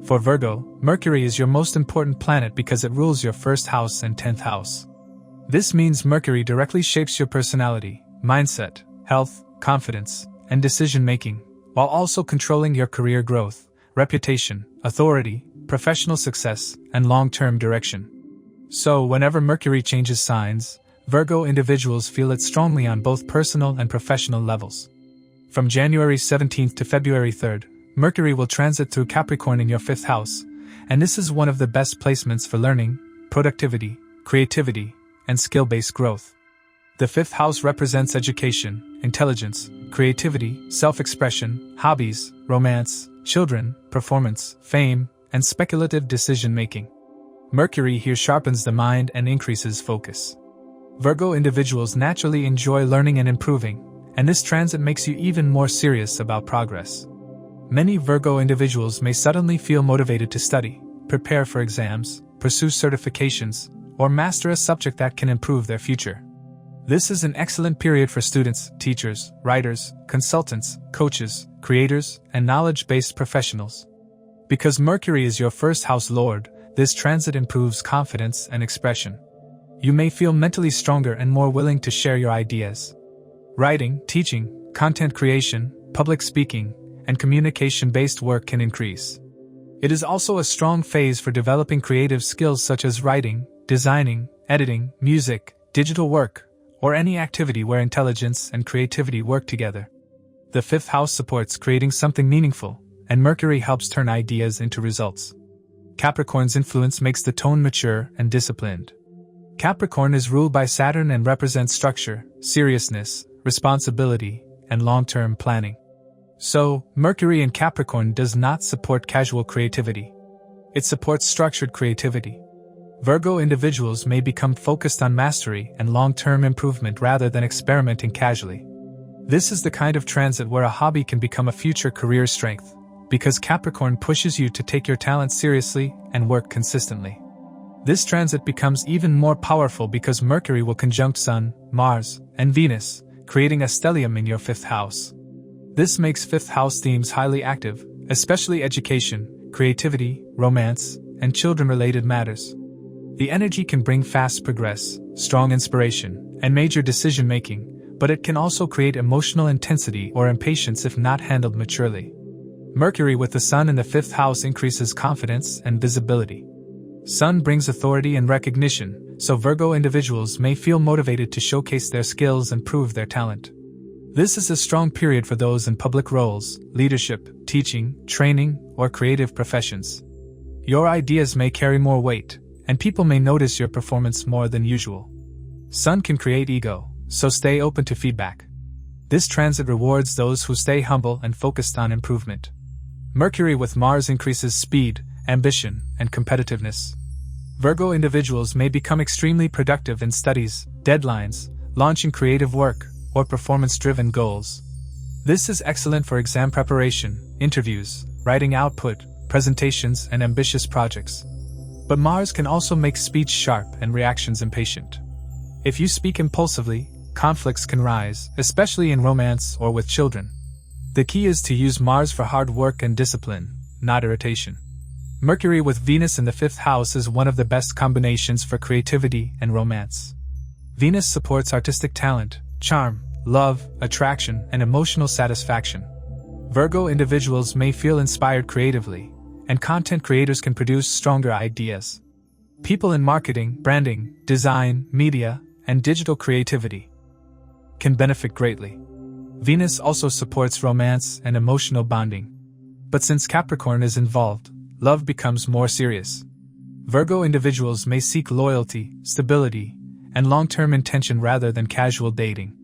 For Virgo, Mercury is your most important planet because it rules your 1st house and 10th house. This means Mercury directly shapes your personality, mindset, health, confidence, and decision-making, while also controlling your career growth, reputation, authority, professional success, and long-term direction. So, whenever Mercury changes signs, Virgo individuals feel it strongly on both personal and professional levels. From January 17th to February 3rd, Mercury will transit through Capricorn in your 5th house, and this is one of the best placements for learning, productivity, creativity, and skill-based growth. The 5th house represents education, intelligence, creativity, self-expression, hobbies, romance, children, performance, fame, and speculative decision-making. Mercury here sharpens the mind and increases focus. Virgo individuals naturally enjoy learning and improving, and this transit makes you even more serious about progress. Many Virgo individuals may suddenly feel motivated to study, prepare for exams, pursue certifications, or master a subject that can improve their future. This is an excellent period for students, teachers, writers, consultants, coaches, creators, and knowledge-based professionals. Because Mercury is your 1st house lord, this transit improves confidence and expression. You may feel mentally stronger and more willing to share your ideas. Writing, teaching, content creation, public speaking, and communication-based work can increase. It is also a strong phase for developing creative skills such as writing, designing, editing, music, digital work, or any activity where intelligence and creativity work together. The 5th house supports creating something meaningful, and Mercury helps turn ideas into results. Capricorn's influence makes the tone mature and disciplined. Capricorn is ruled by Saturn and represents structure, seriousness, responsibility, and long-term planning. So, Mercury in Capricorn does not support casual creativity. It supports structured creativity. Virgo individuals may become focused on mastery and long-term improvement rather than experimenting casually. This is the kind of transit where a hobby can become a future career strength, because Capricorn pushes you to take your talent seriously and work consistently. This transit becomes even more powerful because Mercury will conjunct Sun, Mars, and Venus, creating a stellium in your 5th house. This makes 5th house themes highly active, especially education, creativity, romance, and children-related matters. The energy can bring fast progress, strong inspiration, and major decision-making, but it can also create emotional intensity or impatience if not handled maturely. Mercury with the Sun in the 5th house increases confidence and visibility. Sun brings authority and recognition, so Virgo individuals may feel motivated to showcase their skills and prove their talent. This is a strong period for those in public roles, leadership, teaching, training, or creative professions. Your ideas may carry more weight, and people may notice your performance more than usual. Sun can create ego, so stay open to feedback. This transit rewards those who stay humble and focused on improvement. Mercury with Mars increases speed, ambition, and competitiveness. Virgo individuals may become extremely productive in studies, deadlines, launching creative work, or performance-driven goals. This is excellent for exam preparation, interviews, writing output, presentations, and ambitious projects. But Mars can also make speech sharp and reactions impatient. If you speak impulsively, conflicts can rise, especially in romance or with children. The key is to use Mars for hard work and discipline, not irritation. Mercury with Venus in the 5th house is one of the best combinations for creativity and romance. Venus supports artistic talent, charm, love, attraction, and emotional satisfaction. Virgo individuals may feel inspired creatively, and content creators can produce stronger ideas. People in marketing, branding, design, media, and digital creativity can benefit greatly. Venus also supports romance and emotional bonding. But since Capricorn is involved, love becomes more serious. Virgo individuals may seek loyalty, stability, and long-term intention rather than casual dating.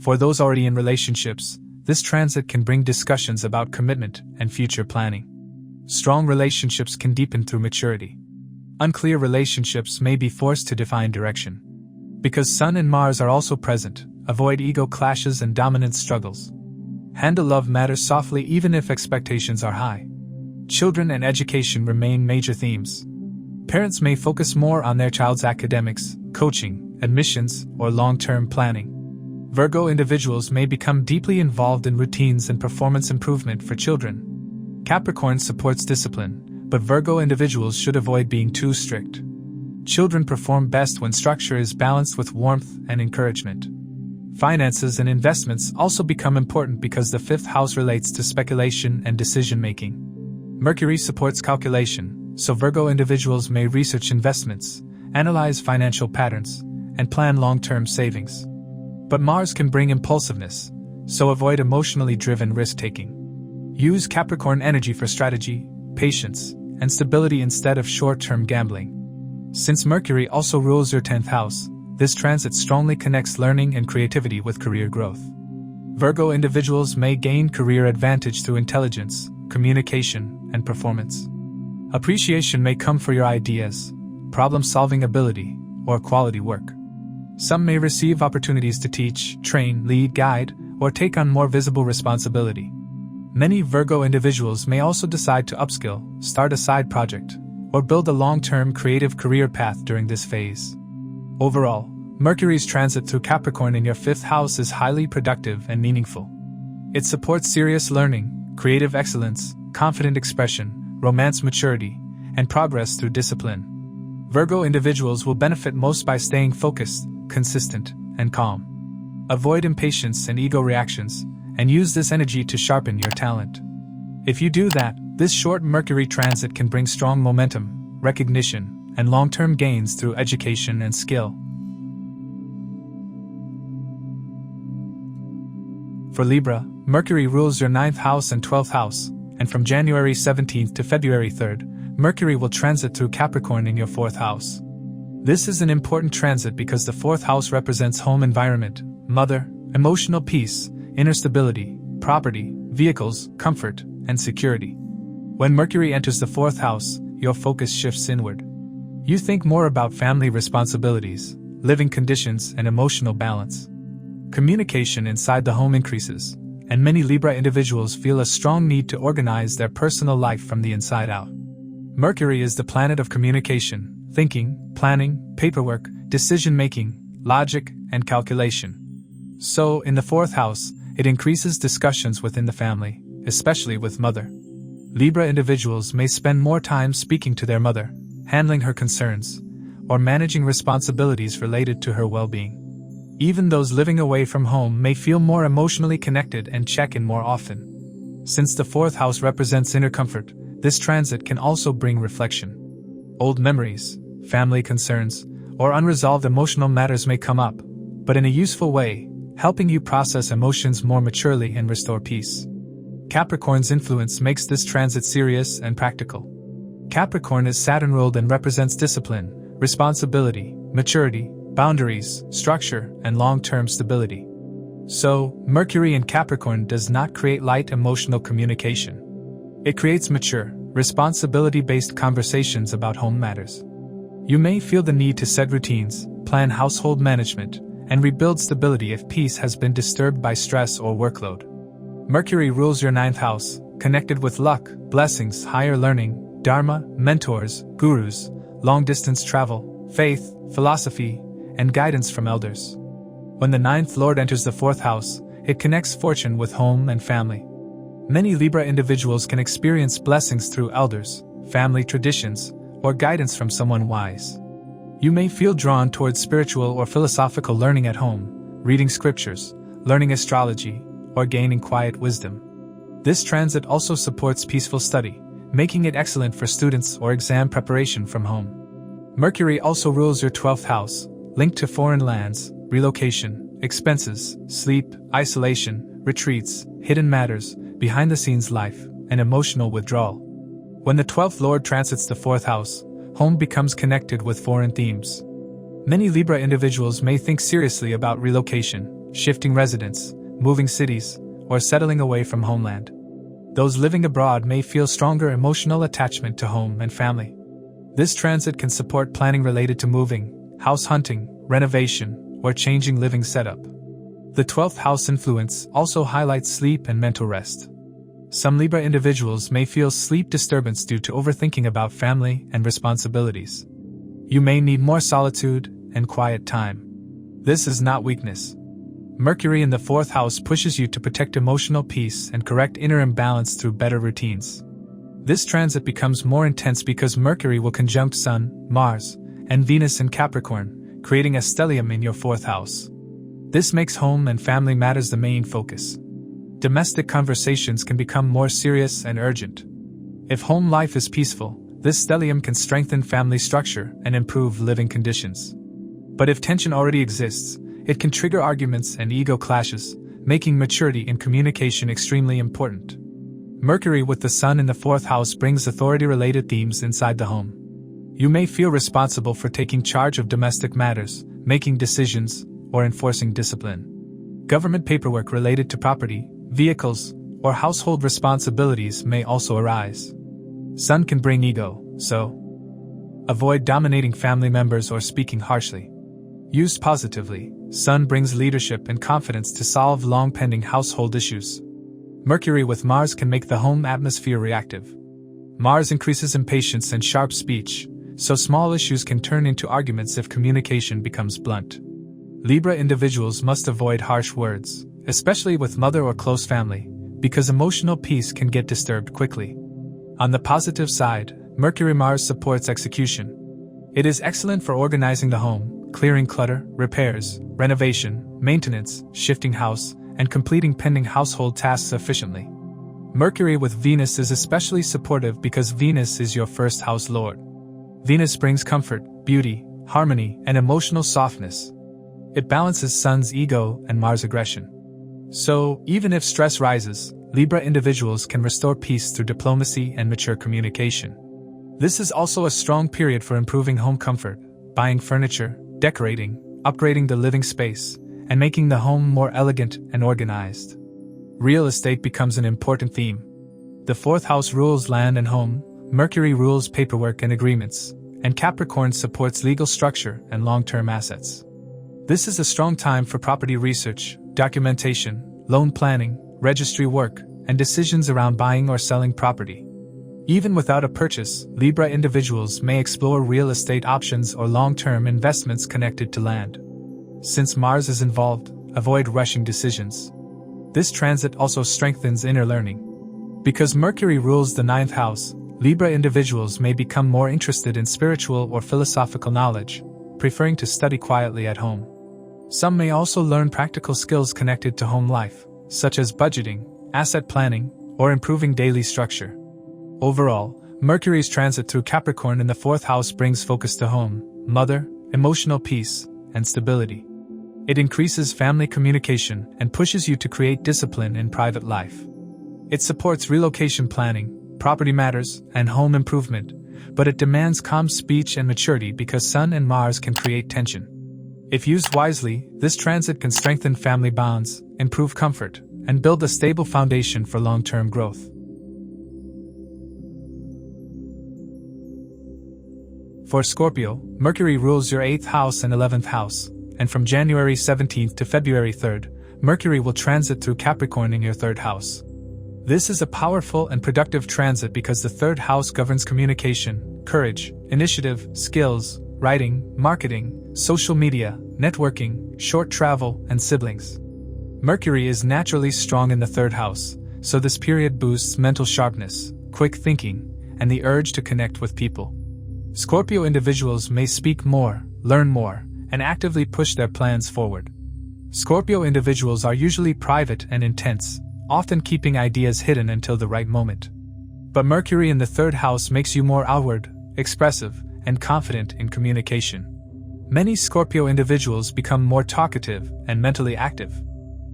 For those already in relationships, this transit can bring discussions about commitment and future planning. Strong relationships can deepen through maturity. Unclear relationships may be forced to define direction. Because Sun and Mars are also present, avoid ego clashes and dominance struggles. Handle love matters softly even if expectations are high. Children and education remain major themes. Parents may focus more on their child's academics, coaching, admissions, or long-term planning. Virgo individuals may become deeply involved in routines and performance improvement for children. Capricorn supports discipline, but Virgo individuals should avoid being too strict. Children perform best when structure is balanced with warmth and encouragement. Finances and investments also become important because the 5th house relates to speculation and decision-making. Mercury supports calculation, so Virgo individuals may research investments, analyze financial patterns, and plan long-term savings. But Mars can bring impulsiveness, so avoid emotionally driven risk-taking. Use Capricorn energy for strategy, patience, and stability instead of short-term gambling. Since Mercury also rules your 10th house, this transit strongly connects learning and creativity with career growth. Virgo individuals may gain career advantage through intelligence, communication, and performance. Appreciation may come for your ideas, problem-solving ability, or quality work. Some may receive opportunities to teach, train, lead, guide, or take on more visible responsibility. Many Virgo individuals may also decide to upskill, start a side project, or build a long-term creative career path during this phase. Overall, Mercury's transit through Capricorn in your 5th house is highly productive and meaningful. It supports serious learning, creative excellence, confident expression, romance maturity, and progress through discipline. Virgo individuals will benefit most by staying focused, consistent, and calm. Avoid impatience and ego reactions, and use this energy to sharpen your talent. If you do that, this short Mercury transit can bring strong momentum, recognition, and long-term gains through education and skill. For Libra, Mercury rules your 9th house and 12th house, and from January 17th to February 3rd, Mercury will transit through Capricorn in your 4th house. This is an important transit because the 4th house represents home environment, mother, emotional peace, inner stability, property, vehicles, comfort, and security. When Mercury enters the 4th house, your focus shifts inward. You think more about family responsibilities, living conditions, and emotional balance. Communication inside the home increases, and many Libra individuals feel a strong need to organize their personal life from the inside out. Mercury is the planet of communication, thinking, planning, paperwork, decision-making, logic, and calculation. So, in the 4th house, it increases discussions within the family, especially with mother. Libra individuals may spend more time speaking to their mother, handling her concerns, or managing responsibilities related to her well-being. Even those living away from home may feel more emotionally connected and check in more often. Since the 4th house represents inner comfort, this transit can also bring reflection. Old memories, family concerns, or unresolved emotional matters may come up, but in a useful way, helping you process emotions more maturely and restore peace. Capricorn's influence makes this transit serious and practical. Capricorn is Saturn-ruled and represents discipline, responsibility, maturity, boundaries, structure, and long-term stability. So, Mercury in Capricorn does not create light emotional communication. It creates mature, responsibility-based conversations about home matters. You may feel the need to set routines, plan household management, and rebuild stability if peace has been disturbed by stress or workload. Mercury rules your 9th house, connected with luck, blessings, higher learning, dharma, mentors, gurus, long-distance travel, faith, philosophy, and guidance from elders. When the 9th Lord enters the 4th house, it connects fortune with home and family. Many Libra individuals can experience blessings through elders, family traditions, or guidance from someone wise. You may feel drawn towards spiritual or philosophical learning at home, reading scriptures, learning astrology, or gaining quiet wisdom. This transit also supports peaceful study, making it excellent for students or exam preparation from home. Mercury also rules your 12th house, linked to foreign lands, relocation, expenses, sleep, isolation, retreats, hidden matters, behind-the-scenes life, and emotional withdrawal. When the 12th Lord transits the 4th house, home becomes connected with foreign themes. Many Libra individuals may think seriously about relocation, shifting residence, moving cities, or settling away from homeland. Those living abroad may feel stronger emotional attachment to home and family. This transit can support planning related to moving, house hunting, renovation, or changing living setup. The 12th house influence also highlights sleep and mental rest. Some Libra individuals may feel sleep disturbance due to overthinking about family and responsibilities. You may need more solitude and quiet time. This is not weakness. Mercury in the 4th house pushes you to protect emotional peace and correct inner imbalance through better routines. This transit becomes more intense because Mercury will conjunct Sun, Mars, and Venus in Capricorn, creating a stellium in your 4th house. This makes home and family matters the main focus. Domestic conversations can become more serious and urgent. If home life is peaceful, this stellium can strengthen family structure and improve living conditions. But if tension already exists, it can trigger arguments and ego clashes, making maturity in communication extremely important. Mercury with the Sun in the 4th house brings authority-related themes inside the home. You may feel responsible for taking charge of domestic matters, making decisions, or enforcing discipline. Government paperwork related to property, vehicles, or household responsibilities may also arise. Sun can bring ego, so avoid dominating family members or speaking harshly. Used positively, Sun brings leadership and confidence to solve long-pending household issues. Mercury with Mars can make the home atmosphere reactive. Mars increases impatience and sharp speech, so small issues can turn into arguments if communication becomes blunt. Libra individuals must avoid harsh words, especially with mother or close family, because emotional peace can get disturbed quickly. On the positive side, Mercury-Mars supports execution. It is excellent for organizing the home, clearing clutter, repairs, renovation, maintenance, shifting house, and completing pending household tasks efficiently. Mercury with Venus is especially supportive because Venus is your 1st house lord. Venus brings comfort, beauty, harmony, and emotional softness. It balances Sun's ego and Mars' aggression. So, even if stress rises, Libra individuals can restore peace through diplomacy and mature communication. This is also a strong period for improving home comfort, buying furniture, decorating, upgrading the living space, and making the home more elegant and organized. Real estate becomes an important theme. The 4th house rules land and home, Mercury rules paperwork and agreements, and Capricorn supports legal structure and long-term assets. This is a strong time for property research, documentation, loan planning, registry work, and decisions around buying or selling property. Even without a purchase, Libra individuals may explore real estate options or long-term investments connected to land. Since Mars is involved, avoid rushing decisions. This transit also strengthens inner learning. Because Mercury rules the 9th house, Libra individuals may become more interested in spiritual or philosophical knowledge, preferring to study quietly at home. Some may also learn practical skills connected to home life, such as budgeting, asset planning, or improving daily structure. Overall, Mercury's transit through Capricorn in the 4th house brings focus to home, mother, emotional peace, and stability. It increases family communication and pushes you to create discipline in private life. It supports relocation planning, property matters, and home improvement, but it demands calm speech and maturity because Sun and Mars can create tension. If used wisely, this transit can strengthen family bonds, improve comfort, and build a stable foundation for long-term growth. For Scorpio, Mercury rules your 8th house and 11th house, and from January 17th to February 3rd, Mercury will transit through Capricorn in your 3rd house. This is a powerful and productive transit because the 3rd house governs communication, courage, initiative, skills, writing, marketing, social media, networking, short travel, and siblings. Mercury is naturally strong in the 3rd house, so this period boosts mental sharpness, quick thinking, and the urge to connect with people. Scorpio individuals may speak more, learn more, and actively push their plans forward. Scorpio individuals are usually private and intense, often keeping ideas hidden until the right moment. But Mercury in the 3rd house makes you more outward, expressive, and confident in communication. Many Scorpio individuals become more talkative and mentally active.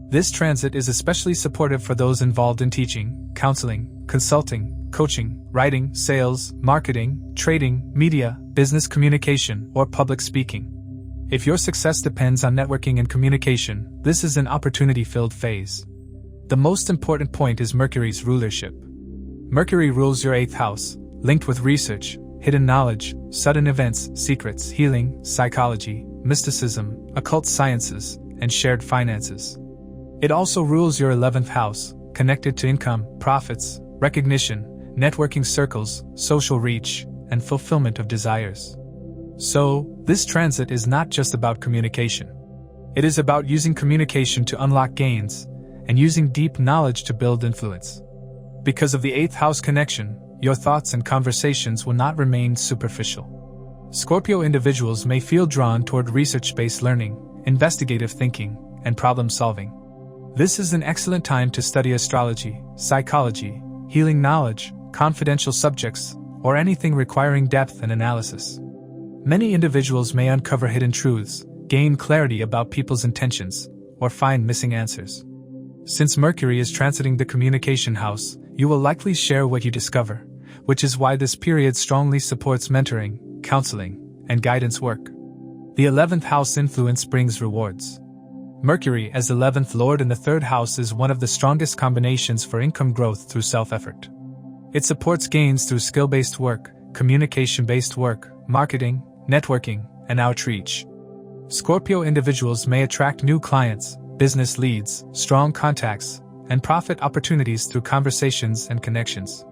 This transit is especially supportive for those involved in teaching, counseling, consulting, coaching, writing, sales, marketing, trading, media, business communication, or public speaking. If your success depends on networking and communication, this is an opportunity-filled phase. The most important point is Mercury's rulership. Mercury rules your 8th house, linked with research, hidden knowledge, sudden events, secrets, healing, psychology, mysticism, occult sciences, and shared finances. It also rules your 11th house, connected to income, profits, recognition, networking circles, social reach, and fulfillment of desires. So, this transit is not just about communication. It is about using communication to unlock gains, and using deep knowledge to build influence. Because of the 8th house connection, your thoughts and conversations will not remain superficial. Scorpio individuals may feel drawn toward research-based learning, investigative thinking, and problem-solving. This is an excellent time to study astrology, psychology, healing knowledge, confidential subjects, or anything requiring depth and analysis. Many individuals may uncover hidden truths, gain clarity about people's intentions, or find missing answers. Since Mercury is transiting the communication house, you will likely share what you discover, which is why this period strongly supports mentoring, counseling, and guidance work. The 11th house influence brings rewards. Mercury as 11th lord in the 3rd house is one of the strongest combinations for income growth through self-effort. It supports gains through skill-based work, communication-based work, marketing, networking, and outreach. Scorpio individuals may attract new clients, business leads, strong contacts, and profit opportunities through conversations and connections.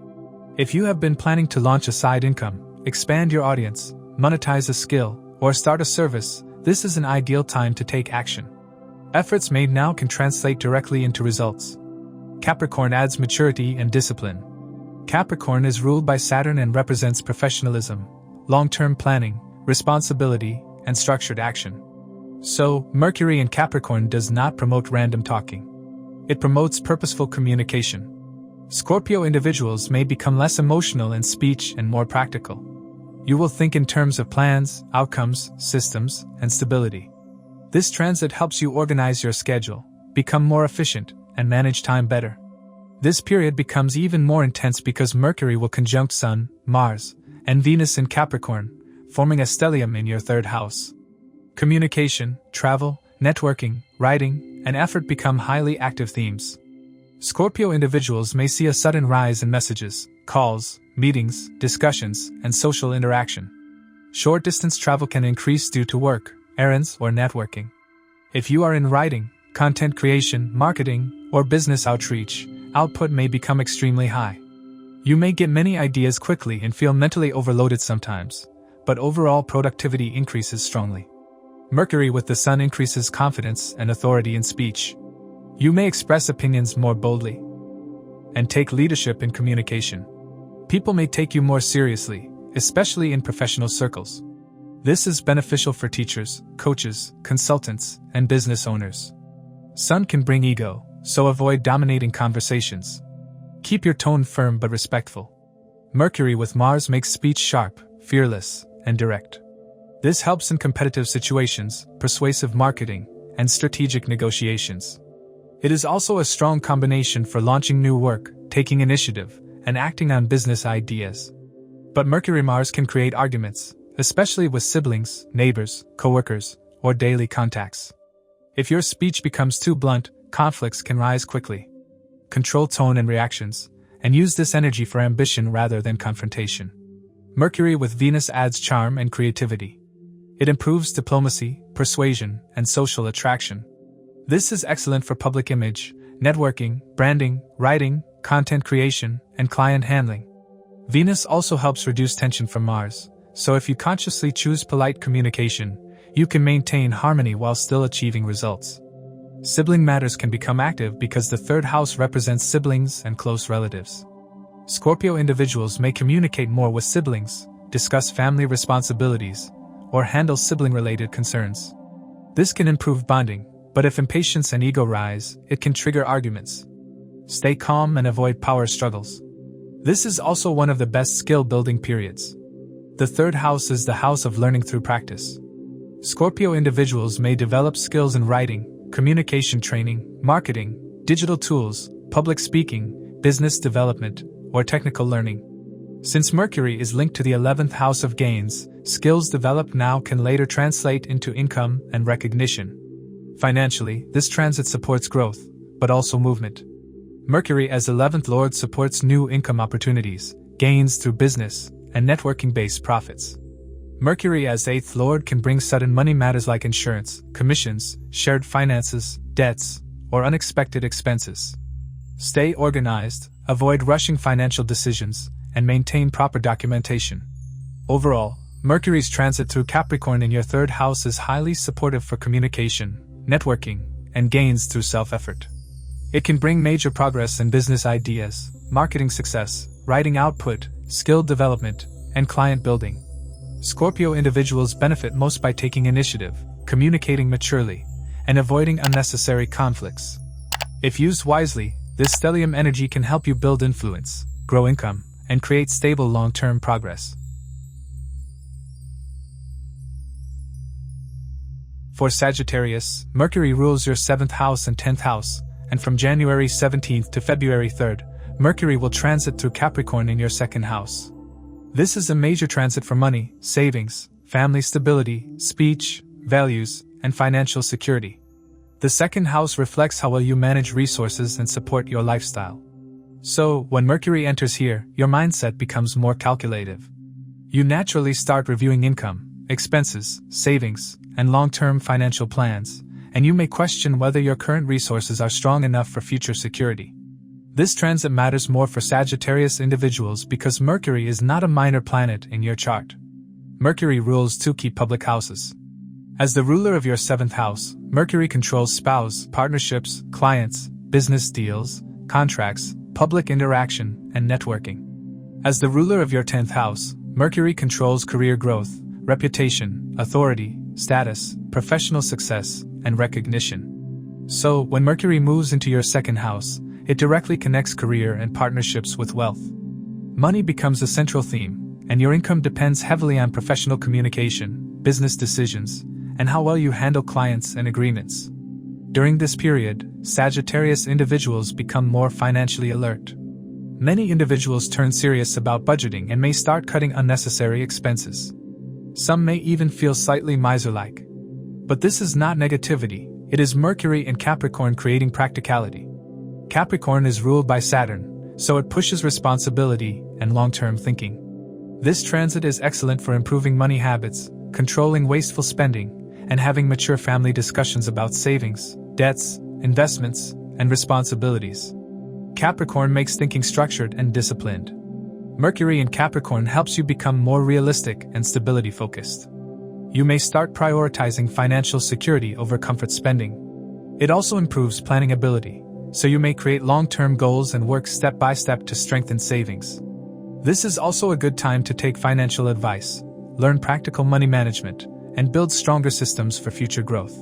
If you have been planning to launch a side income, expand your audience, monetize a skill, or start a service, this is an ideal time to take action. Efforts made now can translate directly into results. Capricorn adds maturity and discipline. Capricorn is ruled by Saturn and represents professionalism, long-term planning, responsibility, and structured action. So, Mercury in Capricorn does not promote random talking. It promotes purposeful communication. Scorpio individuals may become less emotional in speech and more practical. You will think in terms of plans, outcomes, systems, and stability. This transit helps you organize your schedule, become more efficient, and manage time better. This period becomes even more intense because Mercury will conjunct Sun, Mars, and Venus in Capricorn, forming a stellium in your 3rd house. Communication, travel, networking, writing, and effort become highly active themes. Scorpio individuals may see a sudden rise in messages, calls, meetings, discussions, and social interaction. Short-distance travel can increase due to work, errands, or networking. If you are in writing, content creation, marketing, or business outreach, output may become extremely high. You may get many ideas quickly and feel mentally overloaded sometimes, but overall productivity increases strongly. Mercury with the Sun increases confidence and authority in speech. You may express opinions more boldly and take leadership in communication. People may take you more seriously, especially in professional circles. This is beneficial for teachers, coaches, consultants, and business owners. Sun can bring ego, so avoid dominating conversations. Keep your tone firm but respectful. Mercury with Mars makes speech sharp, fearless, and direct. This helps in competitive situations, persuasive marketing, and strategic negotiations. It is also a strong combination for launching new work, taking initiative, and acting on business ideas. But Mercury-Mars can create arguments, especially with siblings, neighbors, coworkers, or daily contacts. If your speech becomes too blunt, conflicts can rise quickly. Control tone and reactions, and use this energy for ambition rather than confrontation. Mercury with Venus adds charm and creativity. It improves diplomacy, persuasion, and social attraction. This is excellent for public image, networking, branding, writing, content creation, and client handling. Venus also helps reduce tension from Mars, so if you consciously choose polite communication, you can maintain harmony while still achieving results. Sibling matters can become active because the third house represents siblings and close relatives. Scorpio individuals may communicate more with siblings, discuss family responsibilities, or handle sibling-related concerns. This can improve bonding, but if impatience and ego rise, it can trigger arguments. Stay calm and avoid power struggles. This is also one of the best skill-building periods. The third house is the house of learning through practice. Scorpio individuals may develop skills in writing, communication training, marketing, digital tools, public speaking, business development, or technical learning. Since Mercury is linked to the 11th house of gains, skills developed now can later translate into income and recognition. Financially, this transit supports growth, but also movement. Mercury as 11th lord supports new income opportunities, gains through business, and networking-based profits. Mercury as 8th lord can bring sudden money matters like insurance, commissions, shared finances, debts, or unexpected expenses. Stay organized, avoid rushing financial decisions, and maintain proper documentation. Overall, Mercury's transit through Capricorn in your third house is highly supportive for communication, networking, and gains through self-effort. It can bring major progress in business ideas, marketing success, writing output, skill development, and client building. Scorpio individuals benefit most by taking initiative, communicating maturely, and avoiding unnecessary conflicts. If used wisely, this stellium energy can help you build influence, grow income, and create stable long-term progress. For Sagittarius, Mercury rules your 7th house and 10th house, and from January 17th to February 3rd, Mercury will transit through Capricorn in your 2nd house. This is a major transit for money, savings, family stability, speech, values, and financial security. The 2nd house reflects how well you manage resources and support your lifestyle. So, when Mercury enters here, your mindset becomes more calculative. You naturally start reviewing income, expenses, savings, and long-term financial plans, and you may question whether your current resources are strong enough for future security. This transit matters more for Sagittarius individuals because Mercury is not a minor planet in your chart. Mercury rules 2 key public houses. As the ruler of your 7th house, Mercury controls spouse, partnerships, clients, business deals, contracts, public interaction, and networking. As the ruler of your 10th house, Mercury controls career growth, reputation, authority, status, professional success, and recognition. So, when Mercury moves into your 2nd house, it directly connects career and partnerships with wealth. Money becomes a central theme, and your income depends heavily on professional communication, business decisions, and how well you handle clients and agreements. During this period, Sagittarius individuals become more financially alert. Many individuals turn serious about budgeting and may start cutting unnecessary expenses. Some may even feel slightly miser-like. But this is not negativity, it is Mercury in Capricorn creating practicality. Capricorn is ruled by Saturn, so it pushes responsibility and long-term thinking. This transit is excellent for improving money habits, controlling wasteful spending, and having mature family discussions about savings, debts, investments, and responsibilities. Capricorn makes thinking structured and disciplined. Mercury in Capricorn helps you become more realistic and stability-focused. You may start prioritizing financial security over comfort spending. It also improves planning ability, so you may create long-term goals and work step by step to strengthen savings. This is also a good time to take financial advice, learn practical money management, and build stronger systems for future growth.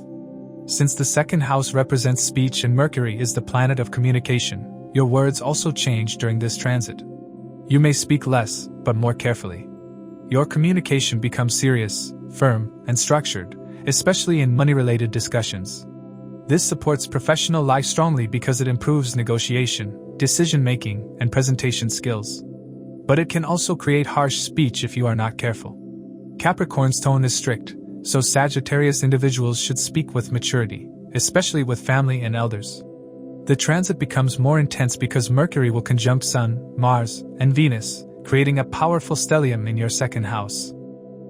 Since the 2nd house represents speech and Mercury is the planet of communication, your words also change during this transit. You may speak less, but more carefully. Your communication becomes serious, firm, and structured, especially in money-related discussions. This supports professional life strongly because it improves negotiation, decision-making, and presentation skills. But it can also create harsh speech if you are not careful. Capricorn's tone is strict, so Sagittarius individuals should speak with maturity, especially with family and elders. The transit becomes more intense because Mercury will conjunct Sun, Mars, and Venus, creating a powerful stellium in your second house.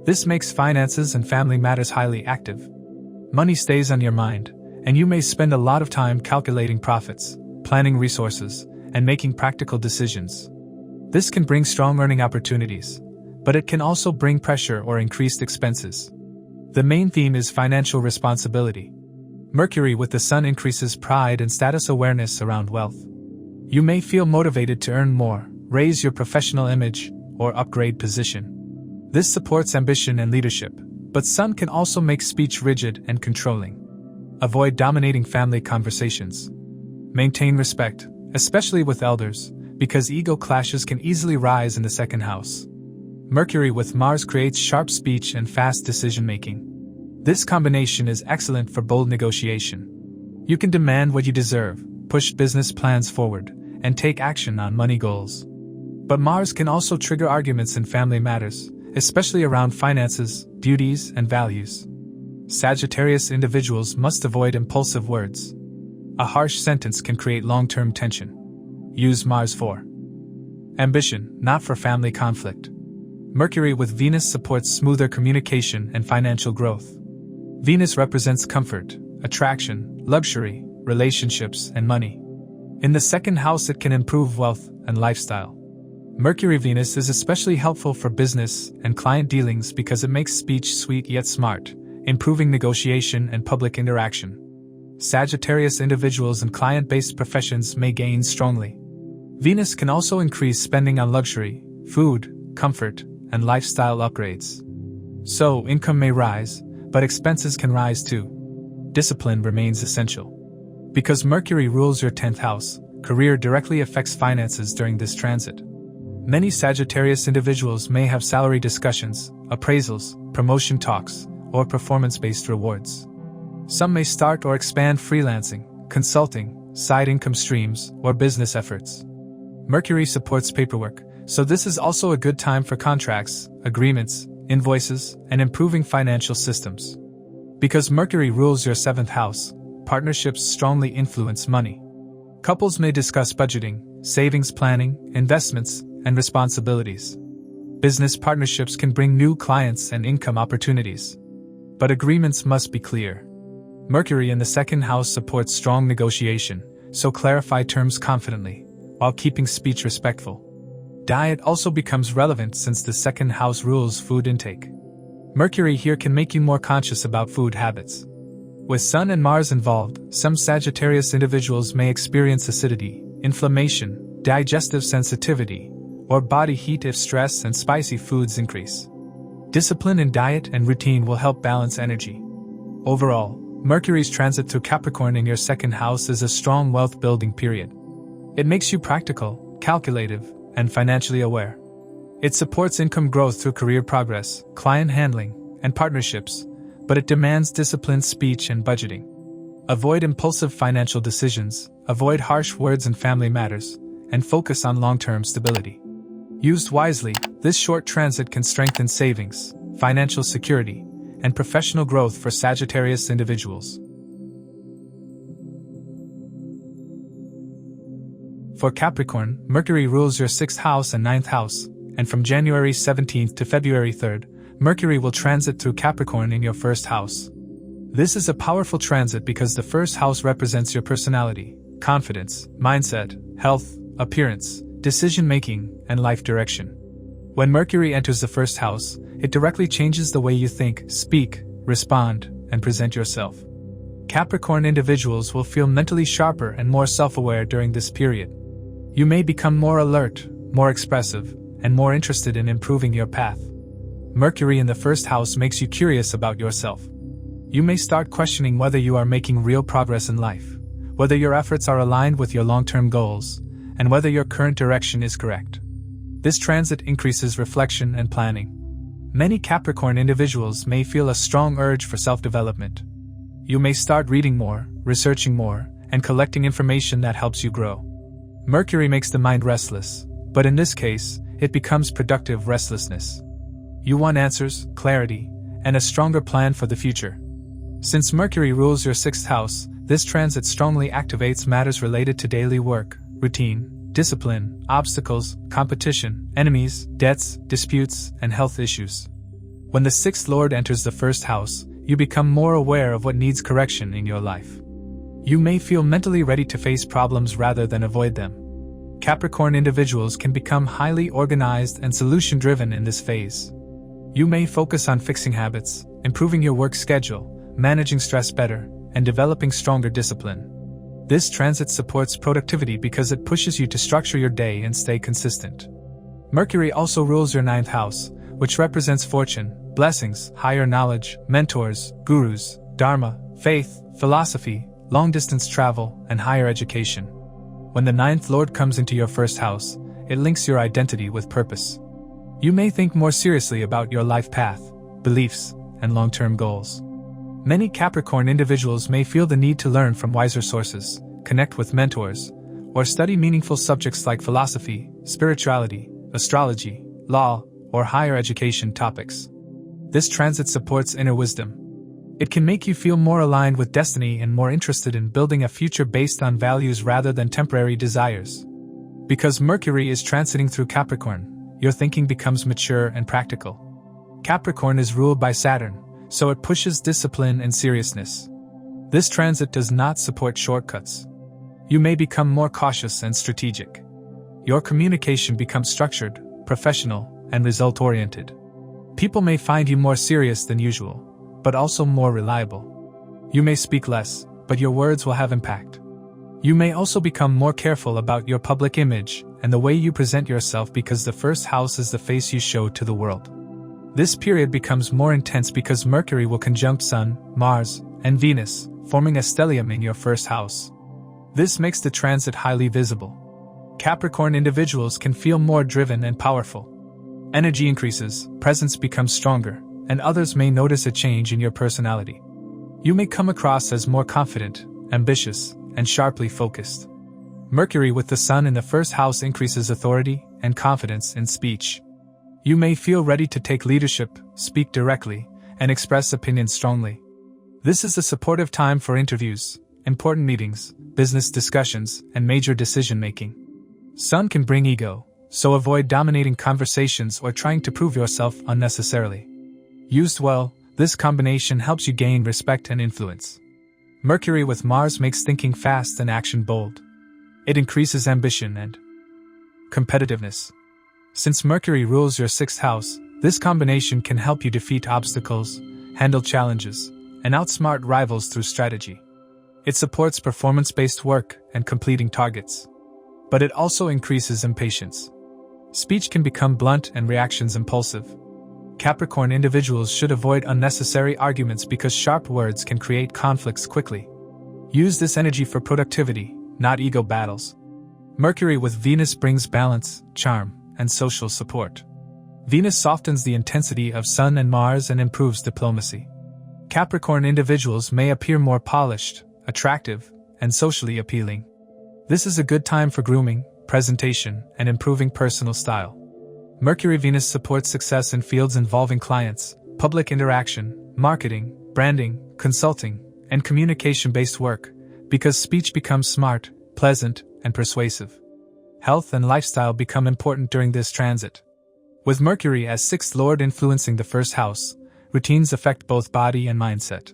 This makes finances and family matters highly active. Money stays on your mind, and you may spend a lot of time calculating profits, planning resources, and making practical decisions. This can bring strong earning opportunities, but it can also bring pressure or increased expenses. The main theme is financial responsibility. Mercury with the Sun increases pride and status awareness around wealth. You may feel motivated to earn more, raise your professional image, or upgrade position. This supports ambition and leadership, but Sun can also make speech rigid and controlling. Avoid dominating family conversations. Maintain respect, especially with elders, because ego clashes can easily rise in the second house. Mercury with Mars creates sharp speech and fast decision-making. This combination is excellent for bold negotiation. You can demand what you deserve, push business plans forward, and take action on money goals. But Mars can also trigger arguments in family matters, especially around finances, duties, and values. Sagittarius individuals must avoid impulsive words. A harsh sentence can create long-term tension. Use Mars for ambition, not for family conflict. Mercury with Venus supports smoother communication and financial growth. Venus represents comfort, attraction, luxury, relationships, and money. In the second house, it can improve wealth and lifestyle. Mercury-Venus is especially helpful for business and client dealings because it makes speech sweet yet smart, improving negotiation and public interaction. Sagittarius individuals in client-based professions may gain strongly. Venus can also increase spending on luxury, food, comfort, and lifestyle upgrades. So, income may rise, but expenses can rise too. Discipline remains essential. Because Mercury rules your 10th house, career directly affects finances during this transit. Many Sagittarius individuals may have salary discussions, appraisals, promotion talks, or performance-based rewards. Some may start or expand freelancing, consulting, side income streams, or business efforts. Mercury supports paperwork, so this is also a good time for contracts, agreements, invoices, and improving financial systems. Because Mercury rules your 7th house, partnerships strongly influence money. Couples may discuss budgeting, savings planning, investments, and responsibilities. Business partnerships can bring new clients and income opportunities. But agreements must be clear. Mercury in the 2nd house supports strong negotiation, so clarify terms confidently, while keeping speech respectful. Diet also becomes relevant since the 2nd house rules food intake. Mercury here can make you more conscious about food habits. With Sun and Mars involved, some Sagittarius individuals may experience acidity, inflammation, digestive sensitivity, or body heat if stress and spicy foods increase. Discipline in diet and routine will help balance energy. Overall, Mercury's transit through Capricorn in your 2nd house is a strong wealth-building period. It makes you practical, calculative, and financially aware. It supports income growth through career progress, client handling, and partnerships, but it demands disciplined speech and budgeting. Avoid impulsive financial decisions, avoid harsh words in family matters, and focus on long-term stability. Used wisely, this short transit can strengthen savings, financial security, and professional growth for Sagittarius individuals. For Capricorn, Mercury rules your 6th house and 9th house, and from January 17th to February 3rd, Mercury will transit through Capricorn in your 1st house. This is a powerful transit because the 1st house represents your personality, confidence, mindset, health, appearance, decision-making, and life direction. When Mercury enters the 1st house, it directly changes the way you think, speak, respond, and present yourself. Capricorn individuals will feel mentally sharper and more self-aware during this period. You may become more alert, more expressive, and more interested in improving your path. Mercury in the 1st house makes you curious about yourself. You may start questioning whether you are making real progress in life, whether your efforts are aligned with your long-term goals, and whether your current direction is correct. This transit increases reflection and planning. Many Capricorn individuals may feel a strong urge for self-development. You may start reading more, researching more, and collecting information that helps you grow. Mercury makes the mind restless, but in this case, it becomes productive restlessness. You want answers, clarity, and a stronger plan for the future. Since Mercury rules your 6th house, this transit strongly activates matters related to daily work, routine, discipline, obstacles, competition, enemies, debts, disputes, and health issues. When the 6th Lord enters the 1st house, you become more aware of what needs correction in your life. You may feel mentally ready to face problems rather than avoid them. Capricorn individuals can become highly organized and solution-driven in this phase. You may focus on fixing habits, improving your work schedule, managing stress better, and developing stronger discipline. This transit supports productivity because it pushes you to structure your day and stay consistent. Mercury also rules your 9th house, which represents fortune, blessings, higher knowledge, mentors, gurus, dharma, faith, philosophy, long-distance travel, and higher education. When the 9th Lord comes into your 1st house, it links your identity with purpose. You may think more seriously about your life path, beliefs, and long-term goals. Many Capricorn individuals may feel the need to learn from wiser sources, connect with mentors, or study meaningful subjects like philosophy, spirituality, astrology, law, or higher education topics. This transit supports inner wisdom. It can make you feel more aligned with destiny and more interested in building a future based on values rather than temporary desires. Because Mercury is transiting through Capricorn, your thinking becomes mature and practical. Capricorn is ruled by Saturn, so it pushes discipline and seriousness. This transit does not support shortcuts. You may become more cautious and strategic. Your communication becomes structured, professional, and result-oriented. People may find you more serious than usual, but also more reliable. You may speak less, but your words will have impact. You may also become more careful about your public image and the way you present yourself because the 1st house is the face you show to the world. This period becomes more intense because Mercury will conjunct Sun, Mars, and Venus, forming a stellium in your 1st house. This makes the transit highly visible. Capricorn individuals can feel more driven and powerful. Energy increases, presence becomes stronger, and others may notice a change in your personality. You may come across as more confident, ambitious, and sharply focused. Mercury with the Sun in the 1st house increases authority and confidence in speech. You may feel ready to take leadership, speak directly, and express opinions strongly. This is a supportive time for interviews, important meetings, business discussions, and major decision-making. Sun can bring ego, so avoid dominating conversations or trying to prove yourself unnecessarily. Used well, this combination helps you gain respect and influence. Mercury with Mars makes thinking fast and action bold. It increases ambition and competitiveness. Since Mercury rules your 6th house, this combination can help you defeat obstacles, handle challenges, and outsmart rivals through strategy. It supports performance-based work and completing targets. But it also increases impatience. Speech can become blunt and reactions impulsive. Capricorn individuals should avoid unnecessary arguments because sharp words can create conflicts quickly. Use this energy for productivity, not ego battles. Mercury with Venus brings balance, charm, and social support. Venus softens the intensity of Sun and Mars and improves diplomacy. Capricorn individuals may appear more polished, attractive, and socially appealing. This is a good time for grooming, presentation, and improving personal style. Mercury-Venus supports success in fields involving clients, public interaction, marketing, branding, consulting, and communication-based work, because speech becomes smart, pleasant, and persuasive. Health and lifestyle become important during this transit. With Mercury as 6th Lord influencing the 1st house, routines affect both body and mindset.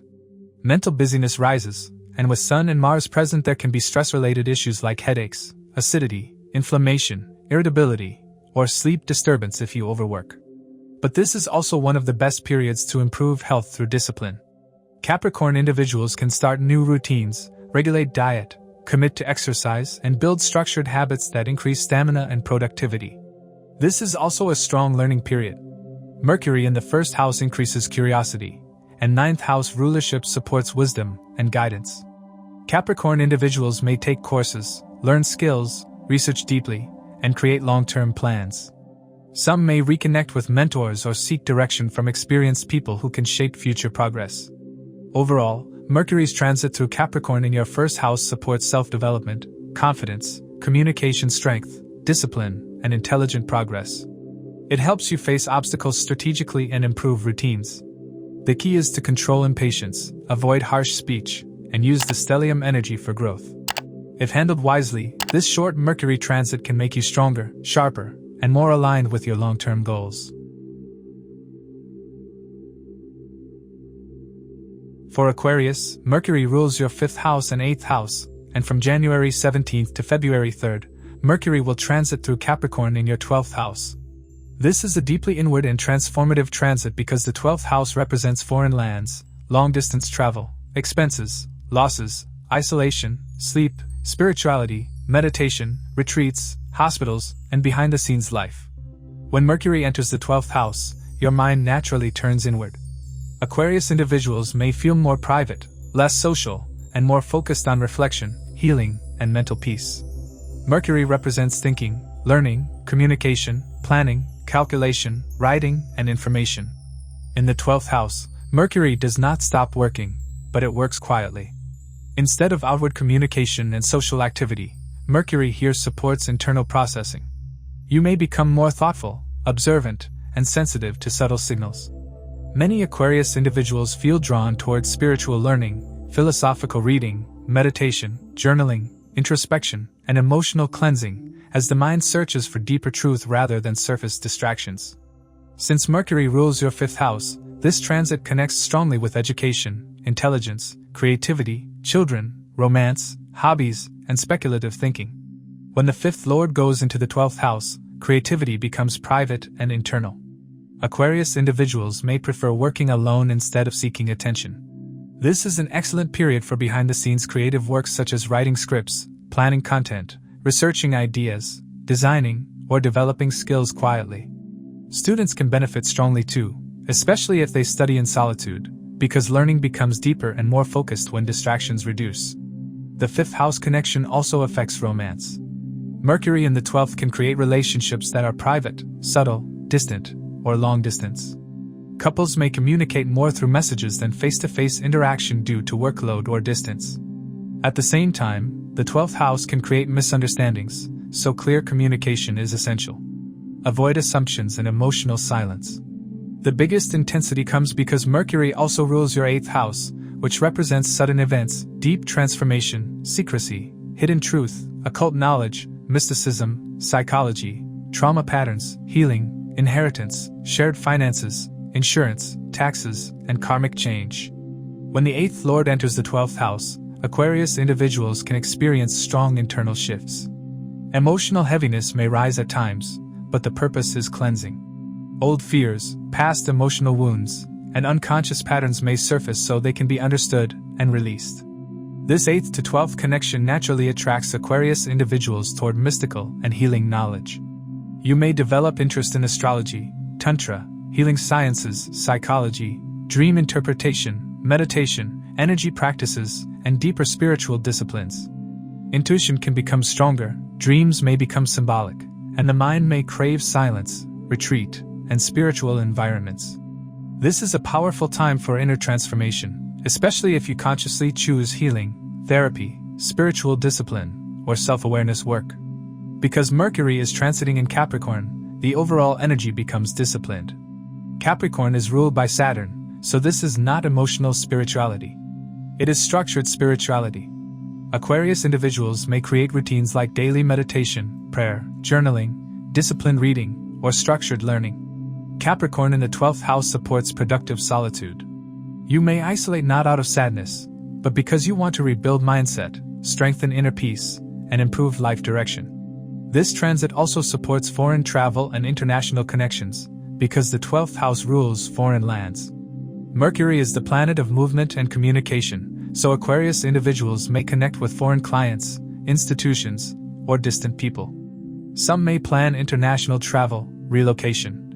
Mental busyness rises, and with Sun and Mars present there can be stress-related issues like headaches, acidity, inflammation, irritability, or sleep disturbance if you overwork. But this is also one of the best periods to improve health through discipline. Capricorn individuals can start new routines, regulate diet, commit to exercise, and build structured habits that increase stamina and productivity. This is also a strong learning period. Mercury in the 1st house increases curiosity, and 9th house rulership supports wisdom and guidance. Capricorn individuals may take courses, learn skills, research deeply, and create long-term plans. Some may reconnect with mentors or seek direction from experienced people who can shape future progress. Overall, Mercury's transit through Capricorn in your first house supports self-development, confidence, communication strength, discipline, and intelligent progress. It helps you face obstacles strategically and improve routines. The key is to control impatience, avoid harsh speech, and use the stellium energy for growth. If handled wisely, this short Mercury transit can make you stronger, sharper, and more aligned with your long-term goals. For Aquarius, Mercury rules your 5th house and 8th house, and from January 17th to February 3rd, Mercury will transit through Capricorn in your 12th house. This is a deeply inward and transformative transit because the 12th house represents foreign lands, long-distance travel, expenses, losses, isolation, sleep, spirituality, meditation, retreats, hospitals, and behind-the-scenes life. When Mercury enters the 12th house, your mind naturally turns inward. Aquarius individuals may feel more private, less social, and more focused on reflection, healing, and mental peace. Mercury represents thinking, learning, communication, planning, calculation, writing, and information. In the 12th house, Mercury does not stop working, but it works quietly. Instead of outward communication and social activity, Mercury here supports internal processing. You may become more thoughtful, observant, and sensitive to subtle signals. Many Aquarius individuals feel drawn towards spiritual learning, philosophical reading, meditation, journaling, introspection, and emotional cleansing, as the mind searches for deeper truth rather than surface distractions. Since Mercury rules your 5th house, this transit connects strongly with education, intelligence, creativity, children, romance, hobbies, and speculative thinking. When the 5th lord goes into the 12th house, creativity becomes private and internal. Aquarius individuals may prefer working alone instead of seeking attention. This is an excellent period for behind-the-scenes creative work such as writing scripts, planning content, researching ideas, designing, or developing skills quietly. Students can benefit strongly too, especially if they study in solitude, because learning becomes deeper and more focused when distractions reduce. The 5th house connection also affects romance. Mercury in the 12th can create relationships that are private, subtle, distant, or long distance. Couples may communicate more through messages than face-to-face interaction due to workload or distance. At the same time, the 12th house can create misunderstandings, so clear communication is essential. Avoid assumptions and emotional silence. The biggest intensity comes because Mercury also rules your 8th house, which represents sudden events, deep transformation, secrecy, hidden truth, occult knowledge, mysticism, psychology, trauma patterns, healing, inheritance, shared finances, insurance, taxes, and karmic change. When the 8th lord enters the 12th house, Aquarius individuals can experience strong internal shifts. Emotional heaviness may rise at times, but the purpose is cleansing. Old fears, past emotional wounds, and unconscious patterns may surface so they can be understood and released. This 8th to 12th connection naturally attracts Aquarius individuals toward mystical and healing knowledge. You may develop interest in astrology, tantra, healing sciences, psychology, dream interpretation, meditation, energy practices, and deeper spiritual disciplines. Intuition can become stronger, dreams may become symbolic, and the mind may crave silence, retreat, and spiritual environments. This is a powerful time for inner transformation, especially if you consciously choose healing, therapy, spiritual discipline, or self-awareness work. Because Mercury is transiting in Capricorn, the overall energy becomes disciplined. Capricorn is ruled by Saturn, so this is not emotional spirituality. It is structured spirituality. Aquarius individuals may create routines like daily meditation, prayer, journaling, disciplined reading, or structured learning. Capricorn in the 12th house supports productive solitude. You may isolate not out of sadness, but because you want to rebuild mindset, strengthen inner peace, and improve life direction. This transit also supports foreign travel and international connections, because the 12th house rules foreign lands. Mercury is the planet of movement and communication, so Aquarius individuals may connect with foreign clients, institutions, or distant people. Some may plan international travel, relocation,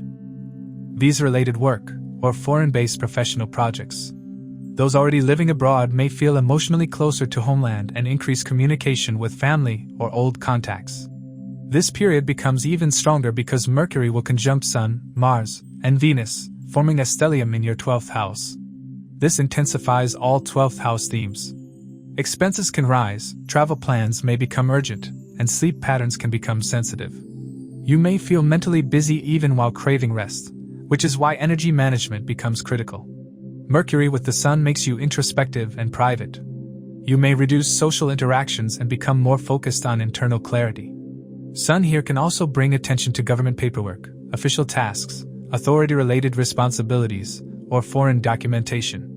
visa-related work, or foreign-based professional projects. Those already living abroad may feel emotionally closer to homeland and increase communication with family or old contacts. This period becomes even stronger because Mercury will conjunct Sun, Mars, and Venus, forming a stellium in your 12th house. This intensifies all 12th house themes. Expenses can rise, travel plans may become urgent, and sleep patterns can become sensitive. You may feel mentally busy even while craving rest, which is why energy management becomes critical. Mercury with the Sun makes you introspective and private. You may reduce social interactions and become more focused on internal clarity. Sun here can also bring attention to government paperwork, official tasks, authority-related responsibilities, or foreign documentation.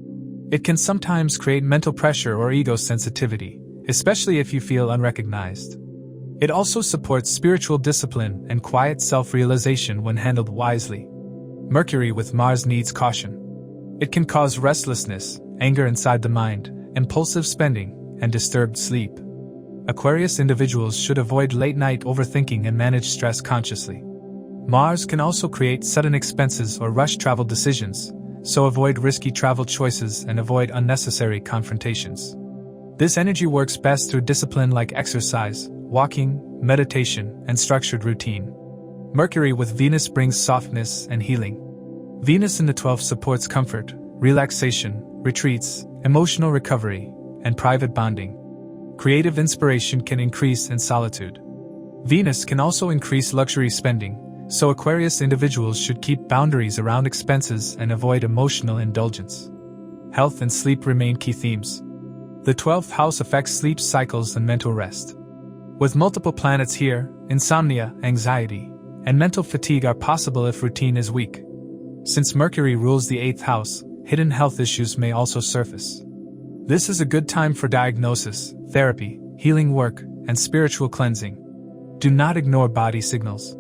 It can sometimes create mental pressure or ego sensitivity, especially if you feel unrecognized. It also supports spiritual discipline and quiet self-realization when handled wisely. Mercury with Mars needs caution. It can cause restlessness, anger inside the mind, impulsive spending, and disturbed sleep. Aquarius individuals should avoid late-night overthinking and manage stress consciously. Mars can also create sudden expenses or rush travel decisions, so avoid risky travel choices and avoid unnecessary confrontations. This energy works best through discipline like exercise, walking, meditation, and structured routine. Mercury with Venus brings softness and healing. Venus in the 12th supports comfort, relaxation, retreats, emotional recovery, and private bonding. Creative inspiration can increase in solitude. Venus can also increase luxury spending, so Aquarius individuals should keep boundaries around expenses and avoid emotional indulgence. Health and sleep remain key themes. The 12th house affects sleep cycles and mental rest. With multiple planets here, insomnia, anxiety, and mental fatigue are possible if routine is weak. Since Mercury rules the 8th house, hidden health issues may also surface. This is a good time for diagnosis, therapy, healing work, and spiritual cleansing. Do not ignore body signals.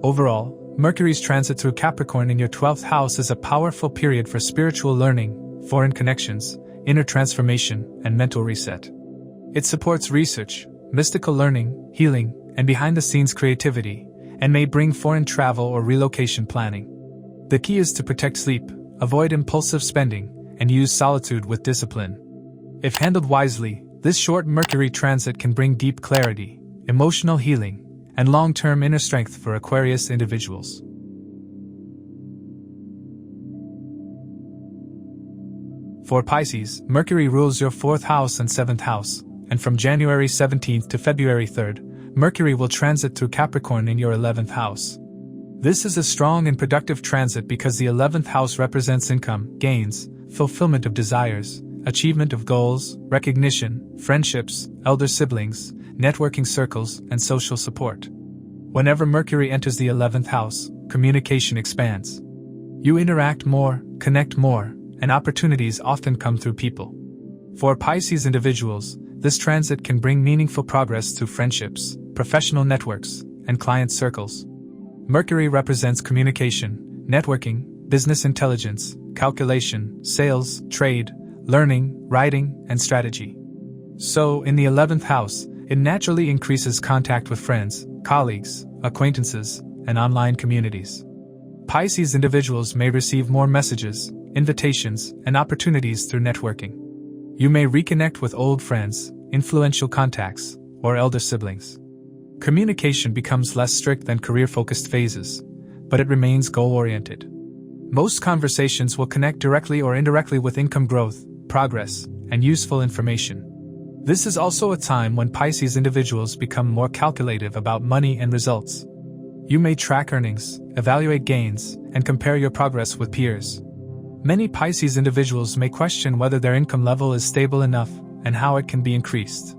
Overall, Mercury's transit through Capricorn in your 12th house is a powerful period for spiritual learning, foreign connections, inner transformation, and mental reset. It supports research, mystical learning, healing, and behind-the-scenes creativity, and may bring foreign travel or relocation planning. The key is to protect sleep, avoid impulsive spending, and use solitude with discipline. If handled wisely, this short Mercury transit can bring deep clarity, emotional healing, and long-term inner strength for Aquarius individuals. For Pisces, Mercury rules your 4th house and 7th house, and from January 17th to February 3rd, Mercury will transit through Capricorn in your 11th house. This is a strong and productive transit because the 11th house represents income, gains, fulfillment of desires, achievement of goals, recognition, friendships, elder siblings, networking circles, and social support. Whenever Mercury enters the 11th house, communication expands. You interact more, connect more, and opportunities often come through people. For Pisces individuals, this transit can bring meaningful progress through friendships, professional networks, and client circles. Mercury represents communication, networking, business intelligence, calculation, sales, trade, learning, writing, and strategy. So, in the 11th house, it naturally increases contact with friends, colleagues, acquaintances, and online communities. Pisces individuals may receive more messages, invitations, and opportunities through networking. You may reconnect with old friends, influential contacts, or elder siblings. Communication becomes less strict than career-focused phases, but it remains goal-oriented. Most conversations will connect directly or indirectly with income growth, progress, and useful information. This is also a time when Pisces individuals become more calculative about money and results. You may track earnings, evaluate gains, and compare your progress with peers. Many Pisces individuals may question whether their income level is stable enough and how it can be increased.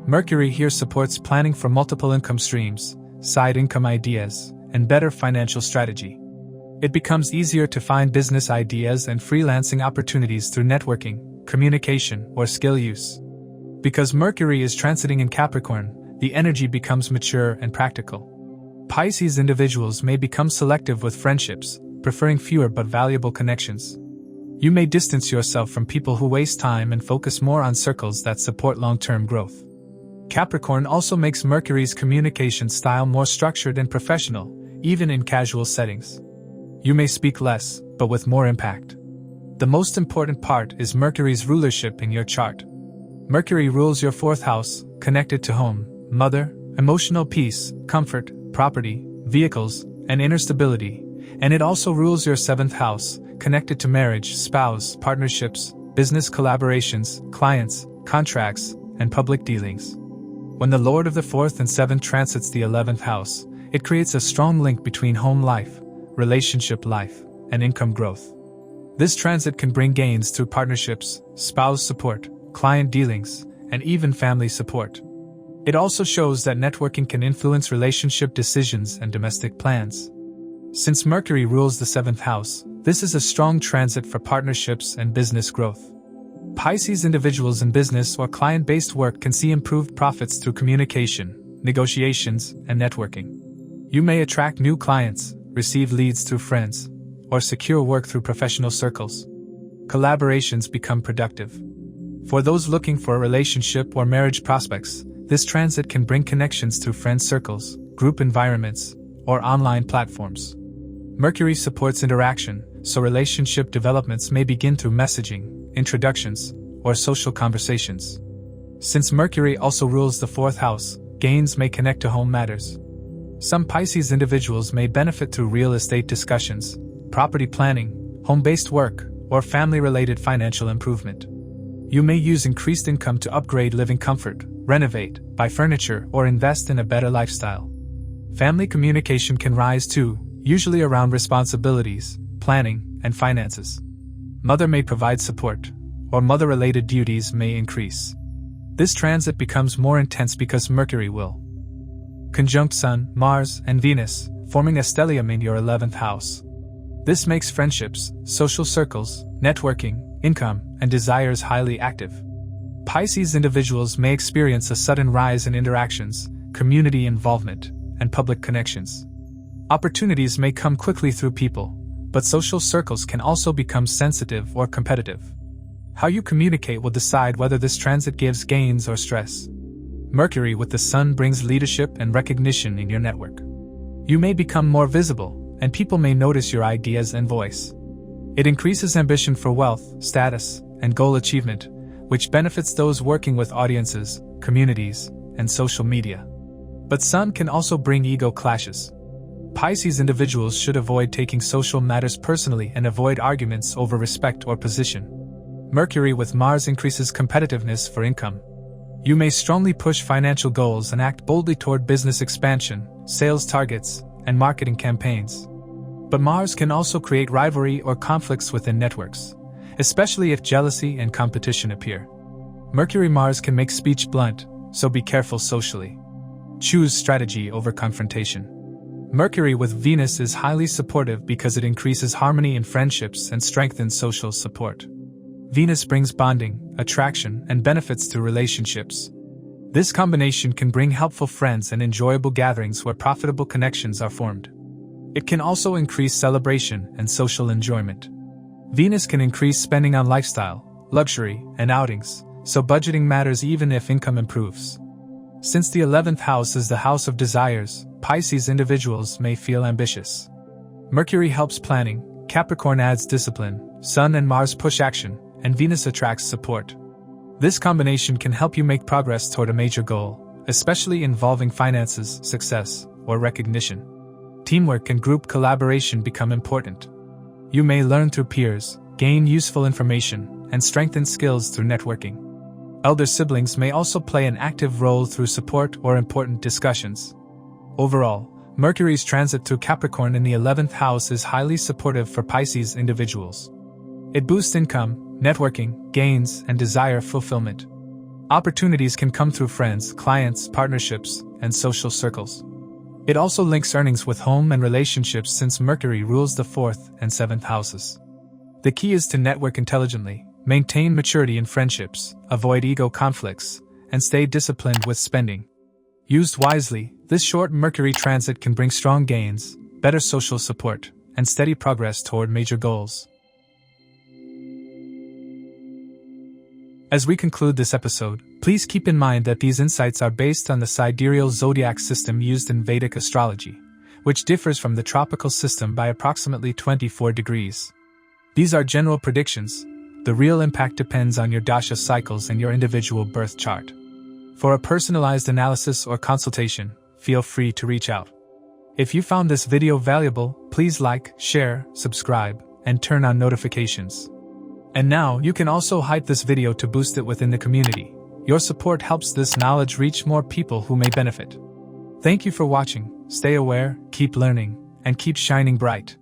Mercury here supports planning for multiple income streams, side income ideas, and better financial strategy. It becomes easier to find business ideas and freelancing opportunities through networking, communication, or skill use. Because Mercury is transiting in Capricorn, the energy becomes mature and practical. Pisces individuals may become selective with friendships, preferring fewer but valuable connections. You may distance yourself from people who waste time and focus more on circles that support long-term growth. Capricorn also makes Mercury's communication style more structured and professional, even in casual settings. You may speak less, but with more impact. The most important part is Mercury's rulership in your chart. Mercury rules your 4th house, connected to home, mother, emotional peace, comfort, property, vehicles, and inner stability, and it also rules your 7th house, connected to marriage, spouse, partnerships, business collaborations, clients, contracts, and public dealings. When the Lord of the 4th and 7th transits the 11th house, it creates a strong link between home life, relationship life, and income growth. This transit can bring gains through partnerships, spouse support, client dealings, and even family support. It also shows that networking can influence relationship decisions and domestic plans. Since Mercury rules the 7th house, this is a strong transit for partnerships and business growth. Pisces individuals in business or client-based work can see improved profits through communication, negotiations, and networking. You may attract new clients, receive leads through friends, or secure work through professional circles. Collaborations become productive. For those looking for a relationship or marriage prospects, this transit can bring connections through friend circles, group environments, or online platforms. Mercury supports interaction, so relationship developments may begin through messaging, introductions, or social conversations. Since Mercury also rules the 4th house, gains may connect to home matters. Some Pisces individuals may benefit through real estate discussions, property planning, home-based work, or family-related financial improvement. You may use increased income to upgrade living comfort, renovate, buy furniture, or invest in a better lifestyle. Family communication can rise too, usually around responsibilities, planning, and finances. Mother may provide support, or mother-related duties may increase. This transit becomes more intense because Mercury will conjunct Sun, Mars, and Venus, forming a stellium in your 11th house. This makes friendships, social circles, networking, income, and desires highly active. Pisces individuals may experience a sudden rise in interactions, community involvement, and public connections. Opportunities may come quickly through people, but social circles can also become sensitive or competitive. How you communicate will decide whether this transit gives gains or stress. Mercury with the Sun brings leadership and recognition in your network. You may become more visible, and people may notice your ideas and voice. It increases ambition for wealth, status, and goal achievement, which benefits those working with audiences, communities, and social media. But Sun can also bring ego clashes. Pisces individuals should avoid taking social matters personally and avoid arguments over respect or position. Mercury with Mars increases competitiveness for income. You may strongly push financial goals and act boldly toward business expansion, sales targets, and marketing campaigns. But Mars can also create rivalry or conflicts within networks, especially if jealousy and competition appear. Mercury-Mars can make speech blunt, so be careful socially. Choose strategy over confrontation. Mercury with Venus is highly supportive because it increases harmony in friendships and strengthens social support. Venus brings bonding, attraction, and benefits through relationships. This combination can bring helpful friends and enjoyable gatherings where profitable connections are formed. It can also increase celebration and social enjoyment. Venus can increase spending on lifestyle, luxury, and outings, so budgeting matters even if income improves. Since the 11th house is the house of desires, Pisces individuals may feel ambitious. Mercury helps planning, Capricorn adds discipline, Sun and Mars push action, and Venus attracts support. This combination can help you make progress toward a major goal, especially involving finances, success, or recognition. Teamwork and group collaboration become important. You may learn through peers, gain useful information, and strengthen skills through networking. Elder siblings may also play an active role through support or important discussions. Overall, Mercury's transit through Capricorn in the 11th house is highly supportive for Pisces individuals. It boosts income, networking, gains, and desire fulfillment. Opportunities can come through friends, clients, partnerships, and social circles. It also links earnings with home and relationships since Mercury rules the 4th and 7th houses. The key is to network intelligently, maintain maturity in friendships, avoid ego conflicts, and stay disciplined with spending. Used wisely, this short Mercury transit can bring strong gains, better social support, and steady progress toward major goals. As we conclude this episode, please keep in mind that these insights are based on the sidereal zodiac system used in Vedic astrology, which differs from the tropical system by approximately 24 degrees. These are general predictions. The real impact depends on your dasha cycles and your individual birth chart. For a personalized analysis or consultation, feel free to reach out. If you found this video valuable, please like, share, subscribe, and turn on notifications. And now you can also hype this video to boost it within the community. Your support helps this knowledge reach more people who may benefit. Thank you for watching. Stay aware, keep learning, and keep shining bright.